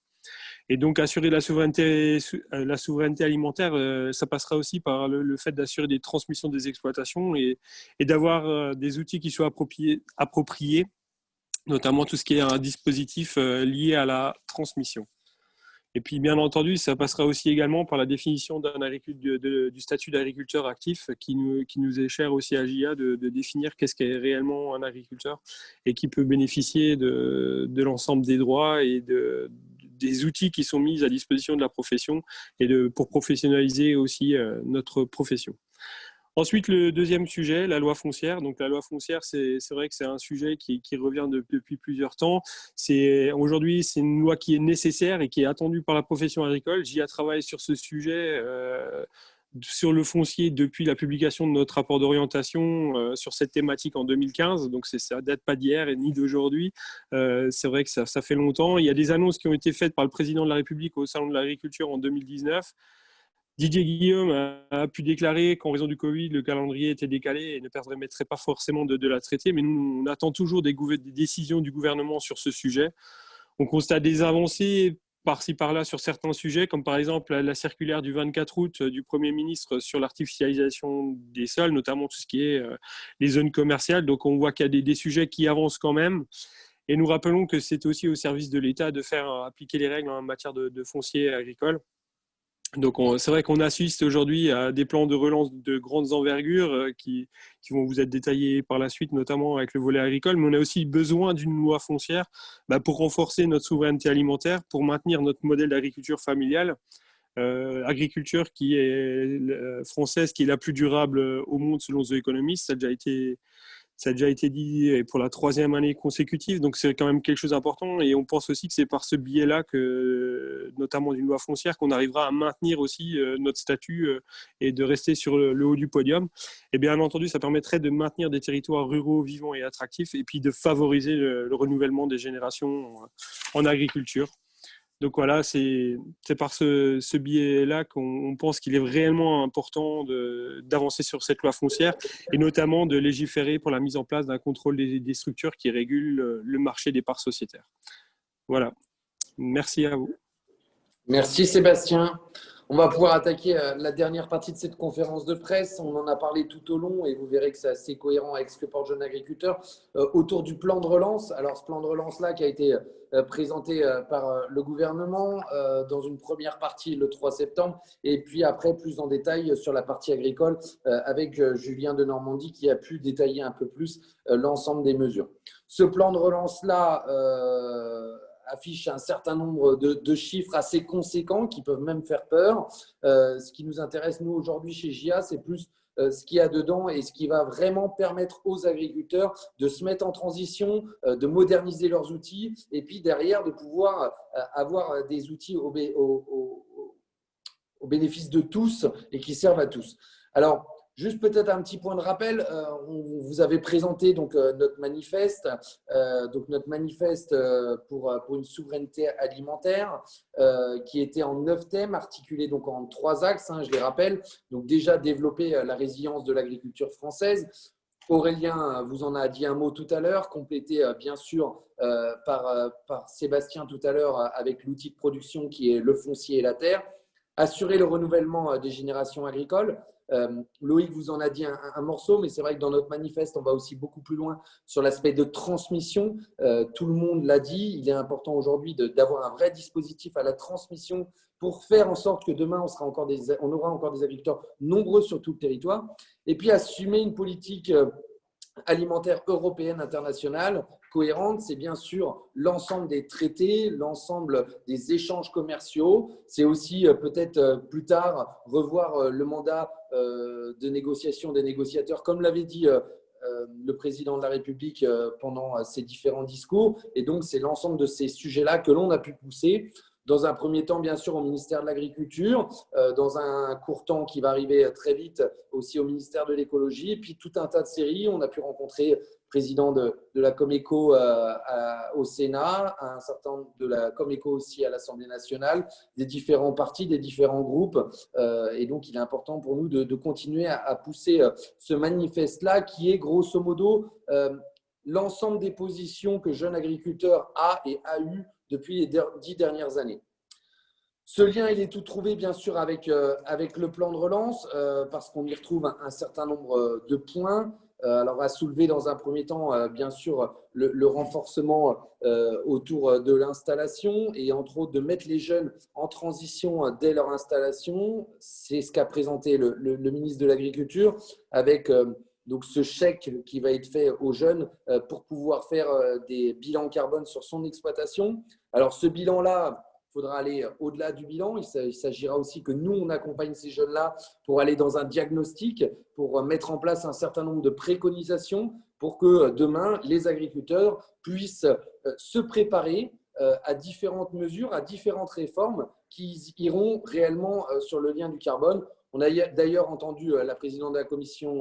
Et donc, assurer la souveraineté alimentaire, ça passera aussi par le fait d'assurer des transmissions des exploitations et d'avoir des outils qui soient appropriés, notamment tout ce qui est un dispositif lié à la transmission. Et puis, bien entendu, ça passera aussi également par la définition du statut d'agriculteur actif qui nous est cher aussi à JA de définir qu'est-ce qu'est réellement un agriculteur et qui peut bénéficier de l'ensemble des droits et des outils qui sont mis à disposition de la profession et pour professionnaliser aussi notre profession. Ensuite, le deuxième sujet, la loi foncière. Donc, la loi foncière, c'est vrai que c'est un sujet qui revient depuis plusieurs temps. Aujourd'hui, c'est une loi qui est nécessaire et qui est attendue par la profession agricole. J'y ai travaillé sur ce sujet, sur le foncier, depuis la publication de notre rapport d'orientation sur cette thématique en 2015. Donc, ça ne date pas d'hier et ni d'aujourd'hui. C'est vrai que ça fait longtemps. Il y a des annonces qui ont été faites par le président de la République au Salon de l'Agriculture en 2019. Didier Guillaume a pu déclarer qu'en raison du Covid, le calendrier était décalé et ne permettrait pas forcément de la traiter. Mais nous, on attend toujours des décisions du gouvernement sur ce sujet. On constate des avancées par-ci, par-là sur certains sujets, comme par exemple la circulaire du 24 août du Premier ministre sur l'artificialisation des sols, notamment tout ce qui est les zones commerciales. Donc, on voit qu'il y a des sujets qui avancent quand même. Et nous rappelons que c'est aussi au service de l'État de faire appliquer les règles en matière de foncier agricole. Donc, c'est vrai qu'on assiste aujourd'hui à des plans de relance de grandes envergures qui vont vous être détaillés par la suite, notamment avec le volet agricole. Mais on a aussi besoin d'une loi foncière pour renforcer notre souveraineté alimentaire, pour maintenir notre modèle d'agriculture familiale. Agriculture qui est française, qui est la plus durable au monde selon The Economist. Ça a déjà été dit pour la 3e année consécutive, donc c'est quand même quelque chose d'important. Et on pense aussi que c'est par ce biais-là, notamment d'une loi foncière, qu'on arrivera à maintenir aussi notre statut et de rester sur le haut du podium. Et bien entendu, ça permettrait de maintenir des territoires ruraux vivants et attractifs, et puis de favoriser le renouvellement des générations en agriculture. Donc voilà, c'est par ce biais-là qu'on pense qu'il est réellement important d'avancer sur cette loi foncière et notamment de légiférer pour la mise en place d'un contrôle des structures qui régulent le marché des parts sociétaires. Voilà, merci à vous. Merci Sébastien. On va pouvoir attaquer la dernière partie de cette conférence de presse. On en a parlé tout au long et vous verrez que c'est assez cohérent avec ce que porte Jeune Agriculteur autour du plan de relance. Alors, ce plan de relance-là qui a été présenté par le gouvernement dans une première partie le 3 septembre et puis après plus en détail sur la partie agricole avec Julien de Normandie qui a pu détailler un peu plus l'ensemble des mesures. Ce plan de relance-là affiche un certain nombre de chiffres assez conséquents qui peuvent même faire peur. Ce qui nous intéresse, nous, aujourd'hui chez JA, c'est plus ce qu'il y a dedans et ce qui va vraiment permettre aux agriculteurs de se mettre en transition, de moderniser leurs outils et puis derrière de pouvoir avoir des outils au bénéfice de tous et qui servent à tous. Alors, juste peut-être un petit point de rappel, vous avez présenté donc, notre manifeste pour une souveraineté alimentaire qui était en 9 thèmes, articulés donc en 3 axes, je les rappelle. Donc déjà développer la résilience de l'agriculture française. Aurélien vous en a dit un mot tout à l'heure, complété bien sûr par Sébastien tout à l'heure avec l'outil de production qui est le foncier et la terre. Assurer le renouvellement des générations agricoles. Loïc vous en a dit un morceau, mais c'est vrai que dans notre manifeste, on va aussi beaucoup plus loin sur l'aspect de transmission. Tout le monde l'a dit, il est important aujourd'hui d'avoir un vrai dispositif à la transmission pour faire en sorte que demain, on aura encore des agriculteurs nombreux sur tout le territoire. Et puis, assumer une politique alimentaire européenne, internationale, cohérente, c'est bien sûr l'ensemble des traités, l'ensemble des échanges commerciaux. C'est aussi peut-être plus tard revoir le mandat de négociation des négociateurs, comme l'avait dit le président de la République pendant ses différents discours. Et donc, c'est l'ensemble de ces sujets-là que l'on a pu pousser. Dans un premier temps, bien sûr, au ministère de l'Agriculture, dans un court temps qui va arriver très vite aussi au ministère de l'Écologie, et puis tout un tas de séries. On a pu rencontrer le président de la Comeco au Sénat, un certain nombre de la Comeco aussi à l'Assemblée nationale, des différents partis, des différents groupes. Et donc, il est important pour nous de continuer à pousser ce manifeste-là qui est grosso modo l'ensemble des positions que Jeune Agriculteur a et a eu depuis les 10 dernières années. Ce lien, il est tout trouvé, bien sûr, avec le plan de relance, parce qu'on y retrouve un certain nombre de points. Alors, à soulever dans un premier temps, bien sûr, le renforcement autour de l'installation et, entre autres, de mettre les jeunes en transition dès leur installation. C'est ce qu'a présenté le ministre de l'Agriculture avec donc ce chèque qui va être fait aux jeunes pour pouvoir faire des bilans carbone sur son exploitation. Alors, ce bilan-là, il faudra aller au-delà du bilan. Il s'agira aussi que nous, on accompagne ces jeunes-là pour aller dans un diagnostic, pour mettre en place un certain nombre de préconisations pour que demain, les agriculteurs puissent se préparer à différentes mesures, à différentes réformes qui iront réellement sur le lien du carbone. On a d'ailleurs entendu la présidente de la Commission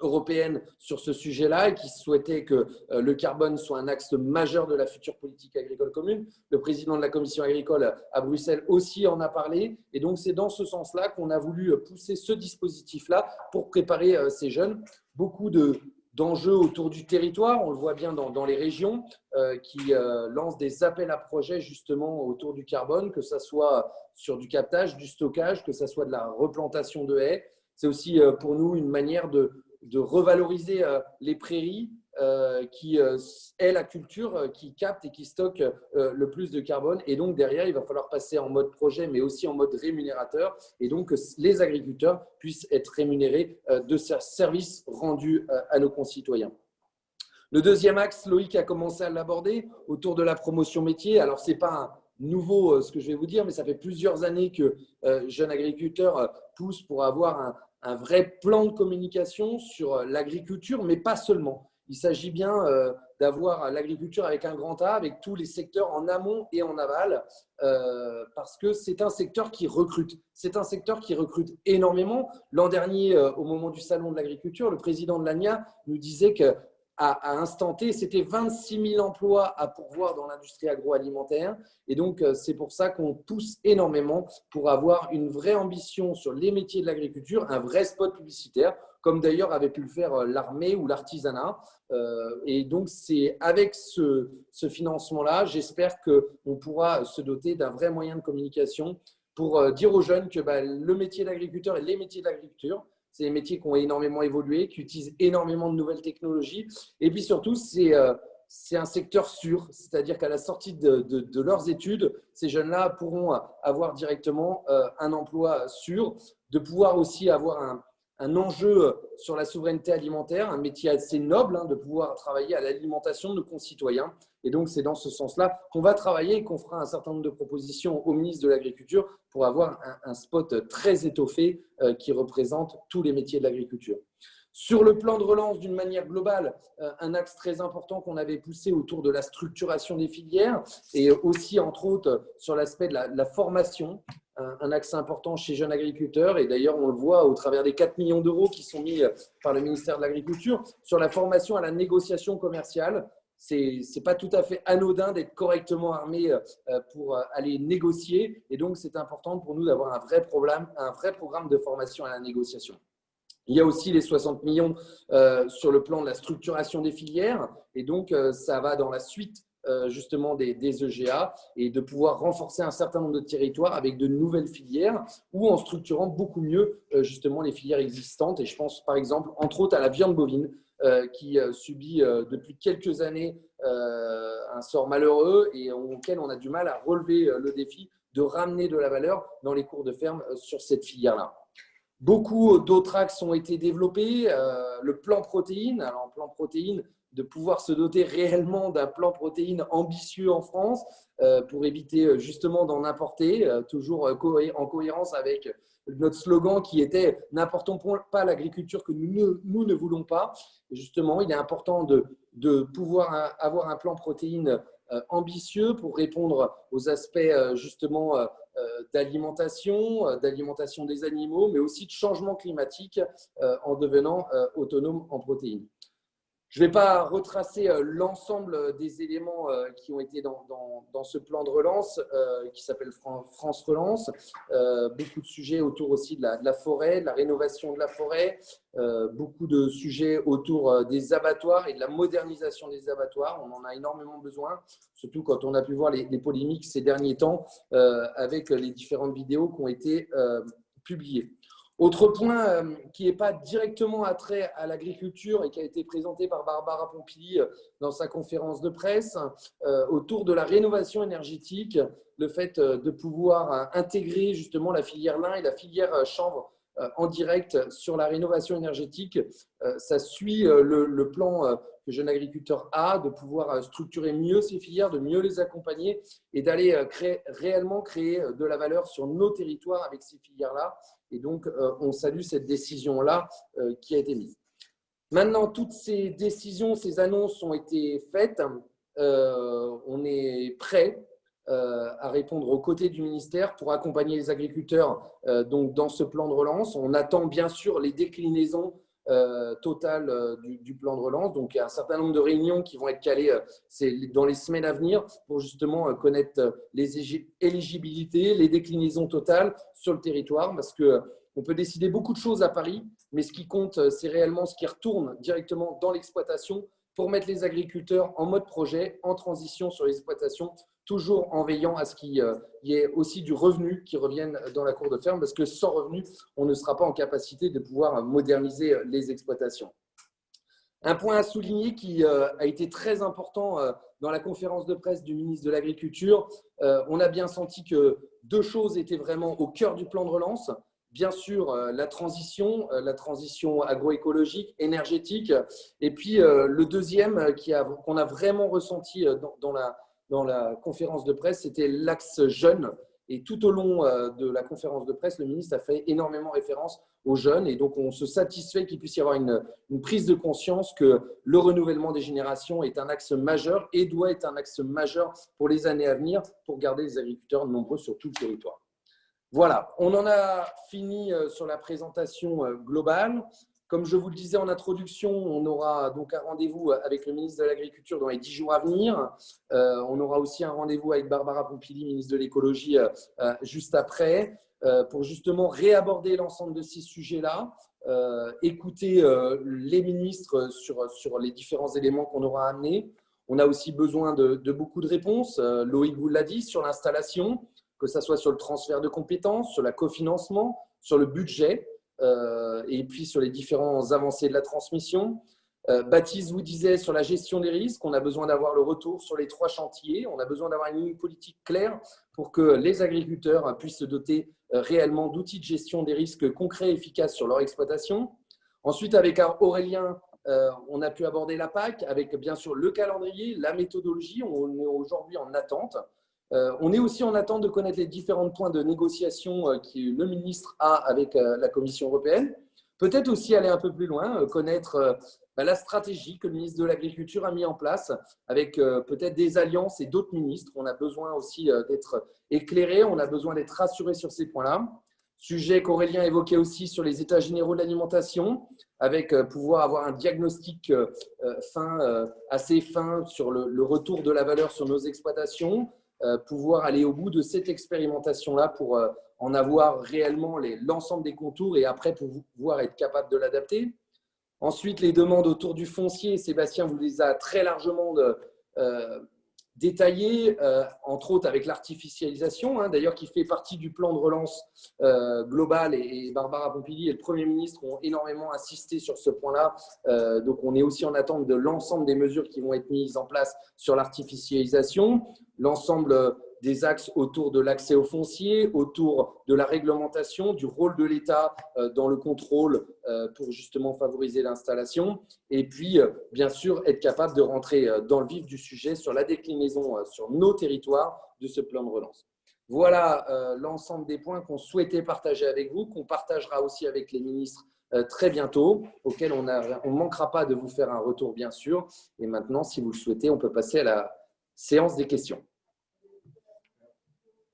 européenne sur ce sujet-là et qui souhaitait que le carbone soit un axe majeur de la future politique agricole commune. Le président de la Commission agricole à Bruxelles aussi en a parlé. Et donc, c'est dans ce sens-là qu'on a voulu pousser ce dispositif-là pour préparer ces jeunes. Beaucoup d'enjeux autour du territoire, on le voit bien dans les régions qui lancent des appels à projets justement autour du carbone, que ce soit sur du captage, du stockage, que ce soit de la replantation de haies. C'est aussi pour nous une manière de revaloriser les prairies qui est la culture qui capte et qui stocke le plus de carbone. Et donc, derrière, il va falloir passer en mode projet, mais aussi en mode rémunérateur. Et donc, que les agriculteurs puissent être rémunérés de ces services rendus à nos concitoyens. Le deuxième axe, Loïc a commencé à l'aborder, autour de la promotion métier. Alors, ce n'est pas nouveau ce que je vais vous dire, mais ça fait plusieurs années que Jeunes Agriculteurs poussent pour avoir un vrai plan de communication sur l'agriculture, mais pas seulement. Il s'agit bien d'avoir l'agriculture avec un grand A, avec tous les secteurs en amont et en aval, parce que c'est un secteur qui recrute. C'est un secteur qui recrute énormément. L'an dernier, au moment du Salon de l'agriculture, le président de l'ANIA nous disait que à instant T, c'était 26 000 emplois à pourvoir dans l'industrie agroalimentaire. Et donc, c'est pour ça qu'on pousse énormément pour avoir une vraie ambition sur les métiers de l'agriculture, un vrai spot publicitaire, comme d'ailleurs avait pu le faire l'armée ou l'artisanat. Et donc, c'est avec ce financement-là, j'espère qu'on pourra se doter d'un vrai moyen de communication pour dire aux jeunes que le métier d'agriculteur et les métiers de l'agriculture, c'est des métiers qui ont énormément évolué, qui utilisent énormément de nouvelles technologies. Et puis surtout, c'est un secteur sûr, c'est-à-dire qu'à la sortie de leurs études, ces jeunes-là pourront avoir directement un emploi sûr, de pouvoir aussi avoir un enjeu sur la souveraineté alimentaire, un métier assez noble, de pouvoir travailler à l'alimentation de nos concitoyens. Et donc, c'est dans ce sens-là qu'on va travailler et qu'on fera un certain nombre de propositions au ministre de l'Agriculture pour avoir un spot très étoffé qui représente tous les métiers de l'agriculture. Sur le plan de relance, d'une manière globale, un axe très important qu'on avait poussé autour de la structuration des filières et aussi, entre autres, sur l'aspect de la formation, un axe important chez Jeunes Agriculteurs. Et d'ailleurs, on le voit au travers des 4 millions d'euros qui sont mis par le ministère de l'Agriculture sur la formation à la négociation commerciale. Ce n'est pas tout à fait anodin d'être correctement armé pour aller négocier. Et donc, c'est important pour nous d'avoir un vrai programme de formation à la négociation. Il y a aussi les 60 millions sur le plan de la structuration des filières. Et donc, ça va dans la suite justement des EGA et de pouvoir renforcer un certain nombre de territoires avec de nouvelles filières ou en structurant beaucoup mieux justement les filières existantes. Et je pense par exemple, entre autres, à la viande bovine qui subit depuis quelques années un sort malheureux et auquel on a du mal à relever le défi de ramener de la valeur dans les cours de ferme sur cette filière-là. Beaucoup d'autres axes ont été développés. Le plan protéines, alors plan protéines, de pouvoir se doter réellement d'un plan protéines ambitieux en France pour éviter justement d'en importer, toujours en cohérence avec notre slogan qui était « N'importons pas l'agriculture que nous ne voulons pas ». Et justement, il est important de pouvoir avoir un plan protéines ambitieux pour répondre aux aspects justement d'alimentation des animaux, mais aussi de changement climatique en devenant autonome en protéines. Je ne vais pas retracer l'ensemble des éléments qui ont été dans ce plan de relance qui s'appelle France Relance. Beaucoup de sujets autour aussi de la forêt, de la rénovation de la forêt, beaucoup de sujets autour des abattoirs et de la modernisation des abattoirs. On en a énormément besoin, surtout quand on a pu voir les polémiques ces derniers temps avec les différentes vidéos qui ont été publiées. Autre point qui n'est pas directement attrait à l'agriculture et qui a été présenté par Barbara Pompili dans sa conférence de presse, autour de la rénovation énergétique, le fait de pouvoir intégrer justement la filière lin et la filière chanvre en direct sur la rénovation énergétique. Ça suit le plan que Jeune Agriculteur a, de pouvoir structurer mieux ces filières, de mieux les accompagner et d'aller réellement créer de la valeur sur nos territoires avec ces filières-là. Et donc, on salue cette décision-là qui a été mise. Maintenant, toutes ces décisions, ces annonces ont été faites. On est prêt à répondre aux côtés du ministère pour accompagner les agriculteurs donc dans ce plan de relance. On attend bien sûr les déclinaisons totales du plan de relance. Donc, il y a un certain nombre de réunions qui vont être calées dans les semaines à venir pour justement connaître les éligibilités, les déclinaisons totales sur le territoire, parce qu'on peut décider beaucoup de choses à Paris, mais ce qui compte, c'est réellement ce qui retourne directement dans l'exploitation pour mettre les agriculteurs en mode projet, en transition sur l'exploitation, toujours en veillant à ce qu'il y ait aussi du revenu qui revienne dans la cour de ferme, parce que sans revenu, on ne sera pas en capacité de pouvoir moderniser les exploitations. Un point à souligner qui a été très important dans la conférence de presse du ministre de l'Agriculture, on a bien senti que deux choses étaient vraiment au cœur du plan de relance. Bien sûr, la transition agroécologique, énergétique. Et puis, le deuxième qu'on a vraiment ressenti dans la conférence de presse, c'était l'axe jeunes. Et tout au long de la conférence de presse, le ministre a fait énormément référence aux jeunes. Et donc, on se satisfait qu'il puisse y avoir une prise de conscience que le renouvellement des générations est un axe majeur et doit être un axe majeur pour les années à venir pour garder les agriculteurs nombreux sur tout le territoire. Voilà, on en a fini sur la présentation globale. Comme je vous le disais en introduction, on aura donc un rendez-vous avec le ministre de l'Agriculture dans les 10 jours à venir. On aura aussi un rendez-vous avec Barbara Pompili, ministre de l'Écologie, juste après, pour justement réaborder l'ensemble de ces sujets-là, écouter les ministres sur les différents éléments qu'on aura amenés. On a aussi besoin de beaucoup de réponses. Loïc vous l'a dit, sur l'installation, que ce soit sur le transfert de compétences, sur le cofinancement, sur le budget, et puis sur les différents avancées de la transmission. Baptiste vous disait sur la gestion des risques, on a besoin d'avoir le retour sur les 3 chantiers, on a besoin d'avoir une ligne politique claire pour que les agriculteurs puissent se doter réellement d'outils de gestion des risques concrets et efficaces sur leur exploitation. Ensuite, avec Aurélien, on a pu aborder la PAC avec bien sûr le calendrier, la méthodologie. On est aujourd'hui en attente. On est aussi en attente de connaître les différents points de négociation que le ministre a avec la Commission européenne. Peut-être aussi aller un peu plus loin, connaître la stratégie que le ministre de l'Agriculture a mis en place avec peut-être des alliances et d'autres ministres. On a besoin aussi d'être éclairé, on a besoin d'être rassuré sur ces points-là. Sujet qu'Aurélien évoquait aussi sur les états généraux de l'alimentation, avec pouvoir avoir un diagnostic assez fin sur le retour de la valeur sur nos exploitations, pouvoir aller au bout de cette expérimentation-là pour en avoir réellement l'ensemble des contours et après pouvoir être capable de l'adapter. Ensuite, les demandes autour du foncier, Sébastien vous les a très largement détaillées, entre autres avec l'artificialisation, d'ailleurs qui fait partie du plan de relance global, et Barbara Pompili et le Premier ministre ont énormément insisté sur ce point-là. Donc, on est aussi en attente de l'ensemble des mesures qui vont être mises en place sur l'artificialisation, l'ensemble des axes autour de l'accès au foncier, autour de la réglementation, du rôle de l'État dans le contrôle pour justement favoriser l'installation. Et puis, bien sûr, être capable de rentrer dans le vif du sujet sur la déclinaison sur nos territoires de ce plan de relance. Voilà l'ensemble des points qu'on souhaitait partager avec vous, qu'on partagera aussi avec les ministres très bientôt, auxquels on ne manquera pas de vous faire un retour, bien sûr. Et maintenant, si vous le souhaitez, on peut passer à la séance des questions.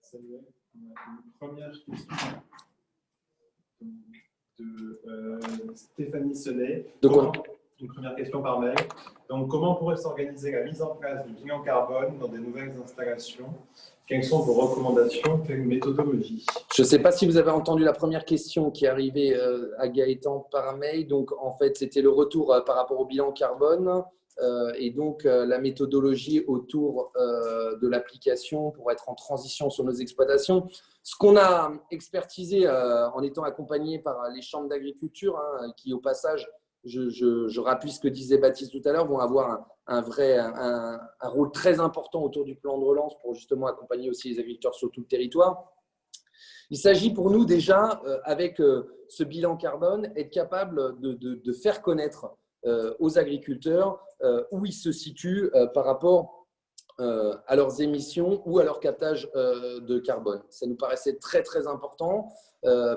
Samuel, on a une première question de Stéphanie Senet. Une première question par mail. Donc, comment pourrait s'organiser la mise en place du bilan carbone dans des nouvelles installations? Quelles sont vos recommandations? Quelle méthodologie? Je ne sais pas si vous avez entendu la première question qui est arrivée à Gaëtan par mail. Donc, en fait, c'était le retour par rapport au bilan carbone. Et donc la méthodologie autour de l'application pour être en transition sur nos exploitations. Ce qu'on a expertisé en étant accompagné par les chambres d'agriculture, qui au passage, je rappuie ce que disait Baptiste tout à l'heure, vont avoir un rôle très important autour du plan de relance pour justement accompagner aussi les agriculteurs sur tout le territoire. Il s'agit pour nous déjà, avec ce bilan carbone, être capable de faire connaître aux agriculteurs où ils se situent par rapport à leurs émissions ou à leur captage de carbone. Ça nous paraissait très, très important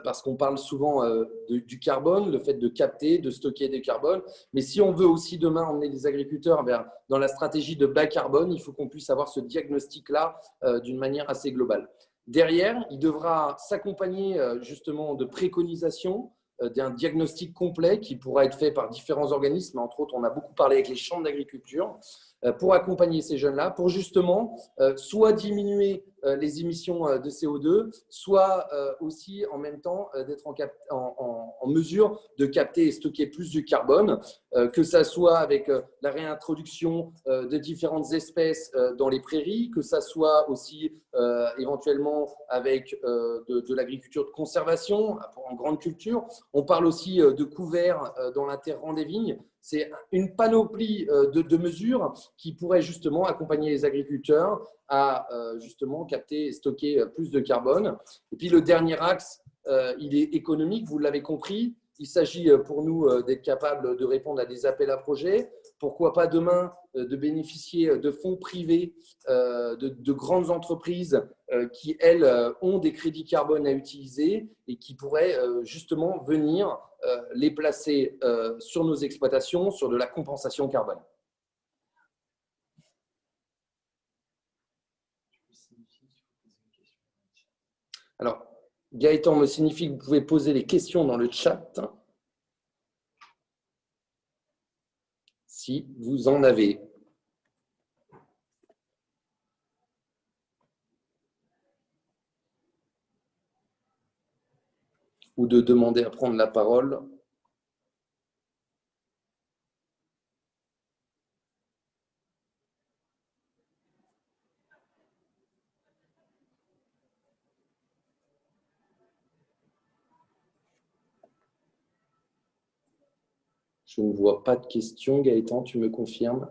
parce qu'on parle souvent du carbone, le fait de capter, de stocker du carbone. Mais si on veut aussi demain emmener les agriculteurs dans la stratégie de bas carbone, il faut qu'on puisse avoir ce diagnostic-là d'une manière assez globale. Derrière, il devra s'accompagner justement de préconisations, d'un diagnostic complet qui pourra être fait par différents organismes. Entre autres, on a beaucoup parlé avec les chambres d'agriculture pour accompagner ces jeunes-là, pour justement soit diminuer les émissions de CO2, soit aussi en même temps d'être en mesure de capter et stocker plus du carbone, que ça soit avec la réintroduction de différentes espèces dans les prairies, que ça soit aussi éventuellement avec de l'agriculture de conservation en grande culture. On parle aussi de couverts dans l'interrang des vignes. C'est une panoplie de mesures qui pourraient justement accompagner les agriculteurs à justement capter et stocker plus de carbone. Et puis le dernier axe, il est économique, vous l'avez compris. Il s'agit pour nous d'être capable de répondre à des appels à projets. Pourquoi pas demain de bénéficier de fonds privés, de grandes entreprises qui, elles, ont des crédits carbone à utiliser et qui pourraient justement venir les placer sur nos exploitations, sur de la compensation carbone. Alors, Gaëtan me signifie que vous pouvez poser les questions dans le chat. Si vous en avez. Ou de demander à prendre la parole. Je ne vois pas de questions. Gaëtan, tu me confirmes?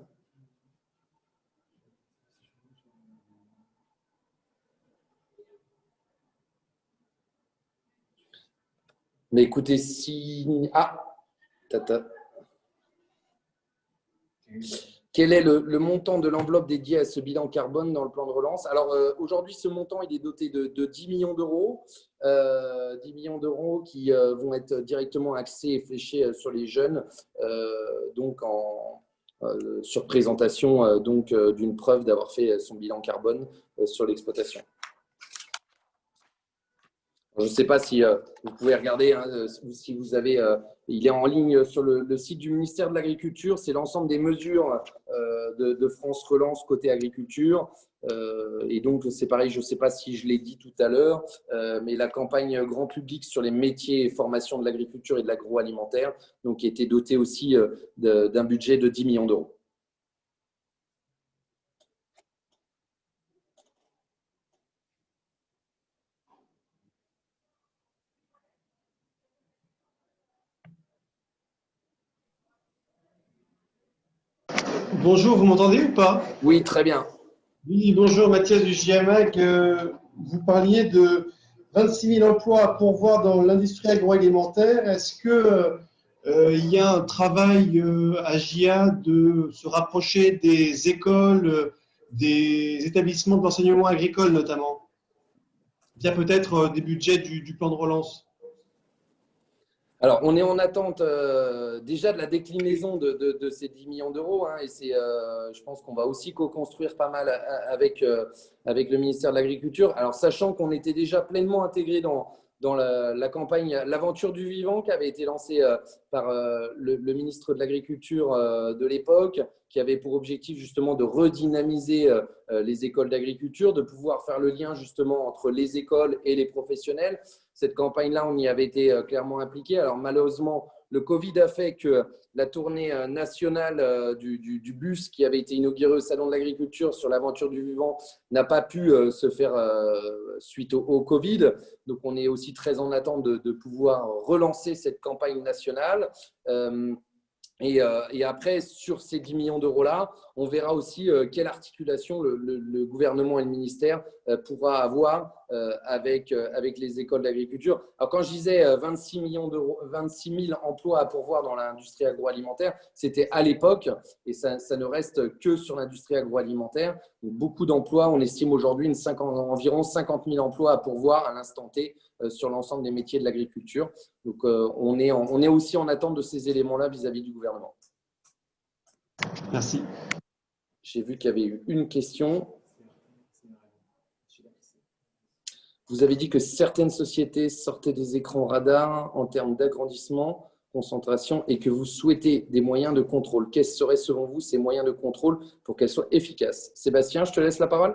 Mais écoutez, si… Ah, tata. Quel est le montant de l'enveloppe dédiée à ce bilan carbone dans le plan de relance? Alors, aujourd'hui, ce montant, il est doté de 10 millions d'euros. 10 millions d'euros qui vont être directement axés et fléchés sur les jeunes, donc sur présentation d'une preuve d'avoir fait son bilan carbone sur l'exploitation. Je ne sais pas si vous pouvez regarder, hein, si vous avez, il est en ligne sur le site du ministère de l'Agriculture. C'est l'ensemble des mesures de France Relance côté agriculture. Et donc, c'est pareil, je ne sais pas si je l'ai dit tout à l'heure, mais la campagne grand public sur les métiers et formations de l'agriculture et de l'agroalimentaire, donc qui était dotée aussi d'un budget de 10 millions d'euros. Bonjour, vous m'entendez ou pas? Oui, très bien. Oui, bonjour, Mathias du JMAC. Vous parliez de 26 000 emplois à pourvoir dans l'industrie agroalimentaire. Est-ce qu'il y a un travail à JA de se rapprocher des écoles, des établissements d'enseignement agricole notamment, via peut-être des budgets du plan de relance? Alors, on est en attente déjà de la déclinaison de ces 10 millions d'euros, hein, et je pense qu'on va aussi co-construire pas mal avec le ministère de l'Agriculture. Alors, sachant qu'on était déjà pleinement intégré dans la campagne L'Aventure du Vivant qui avait été lancée par le ministre de l'Agriculture de l'époque, qui avait pour objectif justement de redynamiser les écoles d'agriculture, de pouvoir faire le lien justement entre les écoles et les professionnels. Cette campagne-là, on y avait été clairement impliqué. Alors malheureusement, le Covid a fait que la tournée nationale du bus qui avait été inauguré au Salon de l'Agriculture sur l'Aventure du Vivant n'a pas pu se faire suite au Covid. Donc, on est aussi très en attente de pouvoir relancer cette campagne nationale. Et après, sur ces 10 millions d'euros-là, on verra aussi quelle articulation le gouvernement et le ministère pourra avoir avec les écoles d'agriculture. Alors, quand je disais 26 000 emplois à pourvoir dans l'industrie agroalimentaire, c'était à l'époque, et ça ne reste que sur l'industrie agroalimentaire. Donc, beaucoup d'emplois, on estime aujourd'hui environ 50 000 emplois à pourvoir à l'instant T sur l'ensemble des métiers de l'agriculture. Donc, on est aussi en attente de ces éléments-là vis-à-vis du gouvernement. Merci. J'ai vu qu'il y avait eu une question. Vous avez dit que certaines sociétés sortaient des écrans radars en termes d'agrandissement, concentration, et que vous souhaitez des moyens de contrôle. Quels seraient selon vous ces moyens de contrôle pour qu'elles soient efficaces? Sébastien, je te laisse la parole.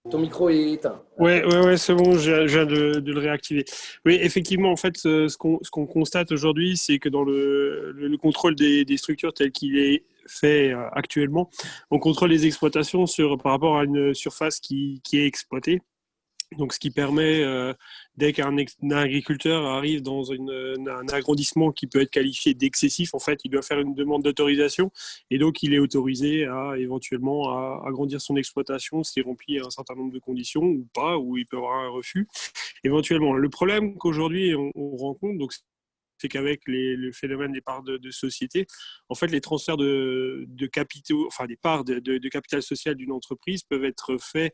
Ton micro est éteint. Ouais, c'est bon, je viens de le réactiver. Oui, effectivement, en fait, ce qu'on constate aujourd'hui, c'est que dans le contrôle des structures tel qu'il est fait actuellement, on contrôle les exploitations par rapport à une surface qui est exploitée. Donc, ce qui permet, dès qu'un agriculteur arrive dans un agrandissement qui peut être qualifié d'excessif, en fait, il doit faire une demande d'autorisation et donc il est autorisé éventuellement à agrandir son exploitation s'il remplit un certain nombre de conditions ou pas, ou il peut avoir un refus éventuellement. Le problème qu'aujourd'hui on rencontre, donc, c'est qu'avec le phénomène des parts de société, en fait, les transferts de capitaux, enfin des parts de capital social d'une entreprise peuvent être faits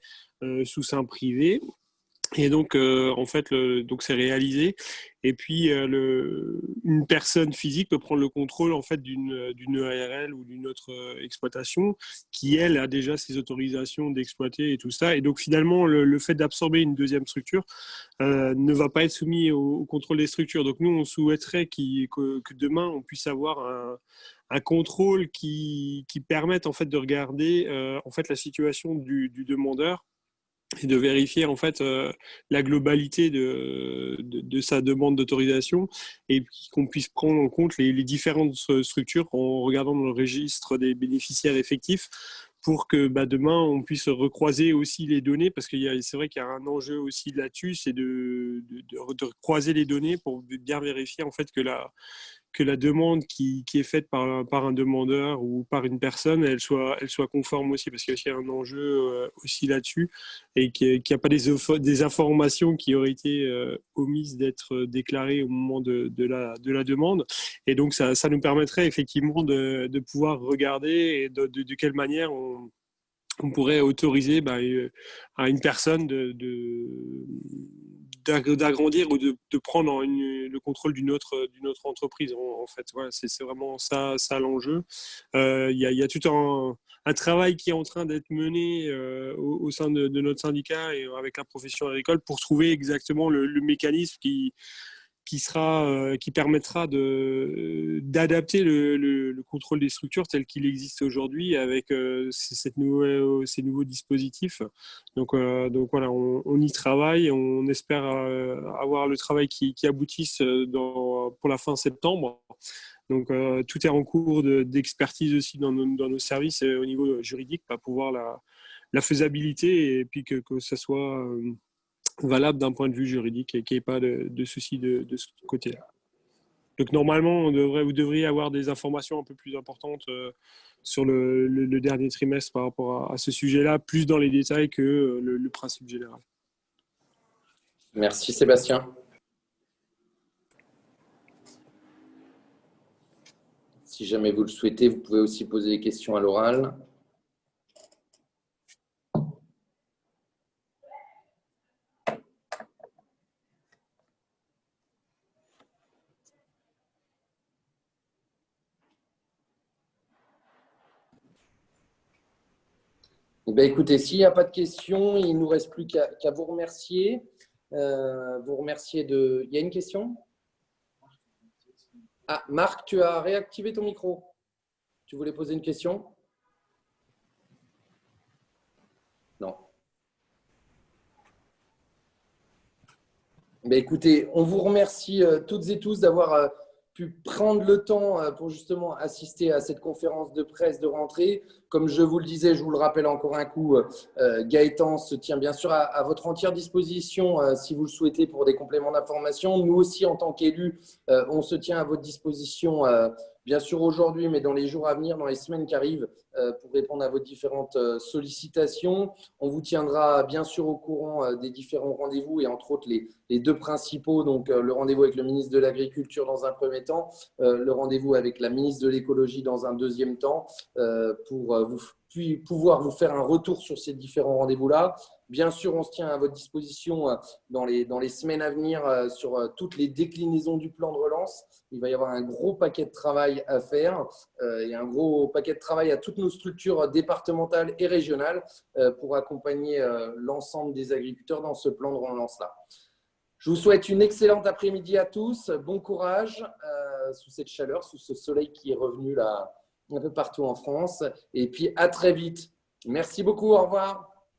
sous seing privé. Et donc, en fait, donc c'est réalisé. Et puis, une personne physique peut prendre le contrôle en fait d'une ARL ou d'une autre exploitation qui, elle, a déjà ses autorisations d'exploiter et tout ça. Et donc, finalement, le fait d'absorber une deuxième structure ne va pas être soumis au contrôle des structures. Donc, nous, on souhaiterait que demain, on puisse avoir un contrôle qui permette en fait de regarder en fait la situation du demandeur et de vérifier en fait la globalité de sa demande d'autorisation et qu'on puisse prendre en compte les différentes structures en regardant dans le registre des bénéficiaires effectifs pour que demain on puisse recroiser aussi les données, parce que c'est vrai qu'il y a un enjeu aussi là-dessus, c'est de croiser les données pour bien vérifier en fait que la demande qui est faite par un demandeur ou par une personne, elle soit conforme aussi, parce qu'il y a aussi un enjeu aussi là-dessus, et qu'il n'y a pas des informations qui auraient été omises d'être déclarées au moment de la demande. Et donc, ça nous permettrait effectivement de pouvoir regarder et de quelle manière on pourrait autoriser à une personne d'agrandir ou de prendre le contrôle d'une autre entreprise. En fait, ouais, c'est vraiment ça l'enjeu. Il y a tout un travail qui est en train d'être mené au sein de notre syndicat et avec la profession agricole pour trouver exactement le mécanisme qui permettra d'adapter le contrôle des structures tel qu'il existe aujourd'hui avec ces nouveaux dispositifs. Donc voilà, on y travaille, on espère avoir le travail qui aboutisse pour la fin septembre. Donc tout est en cours d'expertise aussi dans nos services au niveau juridique pour voir la faisabilité et puis que ça soit valable d'un point de vue juridique et qu'il n'y ait pas de souci de ce côté-là. Donc normalement, vous devriez avoir des informations un peu plus importantes sur le dernier trimestre par rapport à ce sujet-là, plus dans les détails que le principe général. Merci Sébastien. Si jamais vous le souhaitez, vous pouvez aussi poser des questions à l'oral. Écoutez, s'il n'y a pas de questions, il ne nous reste plus qu'à vous remercier. Il y a une question? Ah, Marc, tu as réactivé ton micro. Tu voulais poser une question? Non. Écoutez, on vous remercie toutes et tous d'avoir pu prendre le temps pour justement assister à cette conférence de presse de rentrée. Comme je vous le disais, je vous le rappelle encore un coup, Gaëtan se tient bien sûr à votre entière disposition si vous le souhaitez pour des compléments d'information. Nous aussi, en tant qu'élus, on se tient à votre disposition bien sûr aujourd'hui, mais dans les jours à venir, dans les semaines qui arrivent, pour répondre à vos différentes sollicitations. On vous tiendra bien sûr au courant des différents rendez-vous et entre autres les deux principaux, donc le rendez-vous avec le ministre de l'Agriculture dans un premier temps, le rendez-vous avec la ministre de l'Écologie dans un deuxième temps, pour pouvoir vous faire un retour sur ces différents rendez-vous-là. Bien sûr, on se tient à votre disposition dans les semaines à venir sur toutes les déclinaisons du plan de relance. Il va y avoir un gros paquet de travail à faire et un gros paquet de travail à toutes nos structures départementales et régionales pour accompagner l'ensemble des agriculteurs dans ce plan de relance-là. Je vous souhaite une excellente après-midi à tous. Bon courage sous cette chaleur, sous ce soleil qui est revenu là un peu partout en France. Et puis à très vite. Merci beaucoup. Au revoir.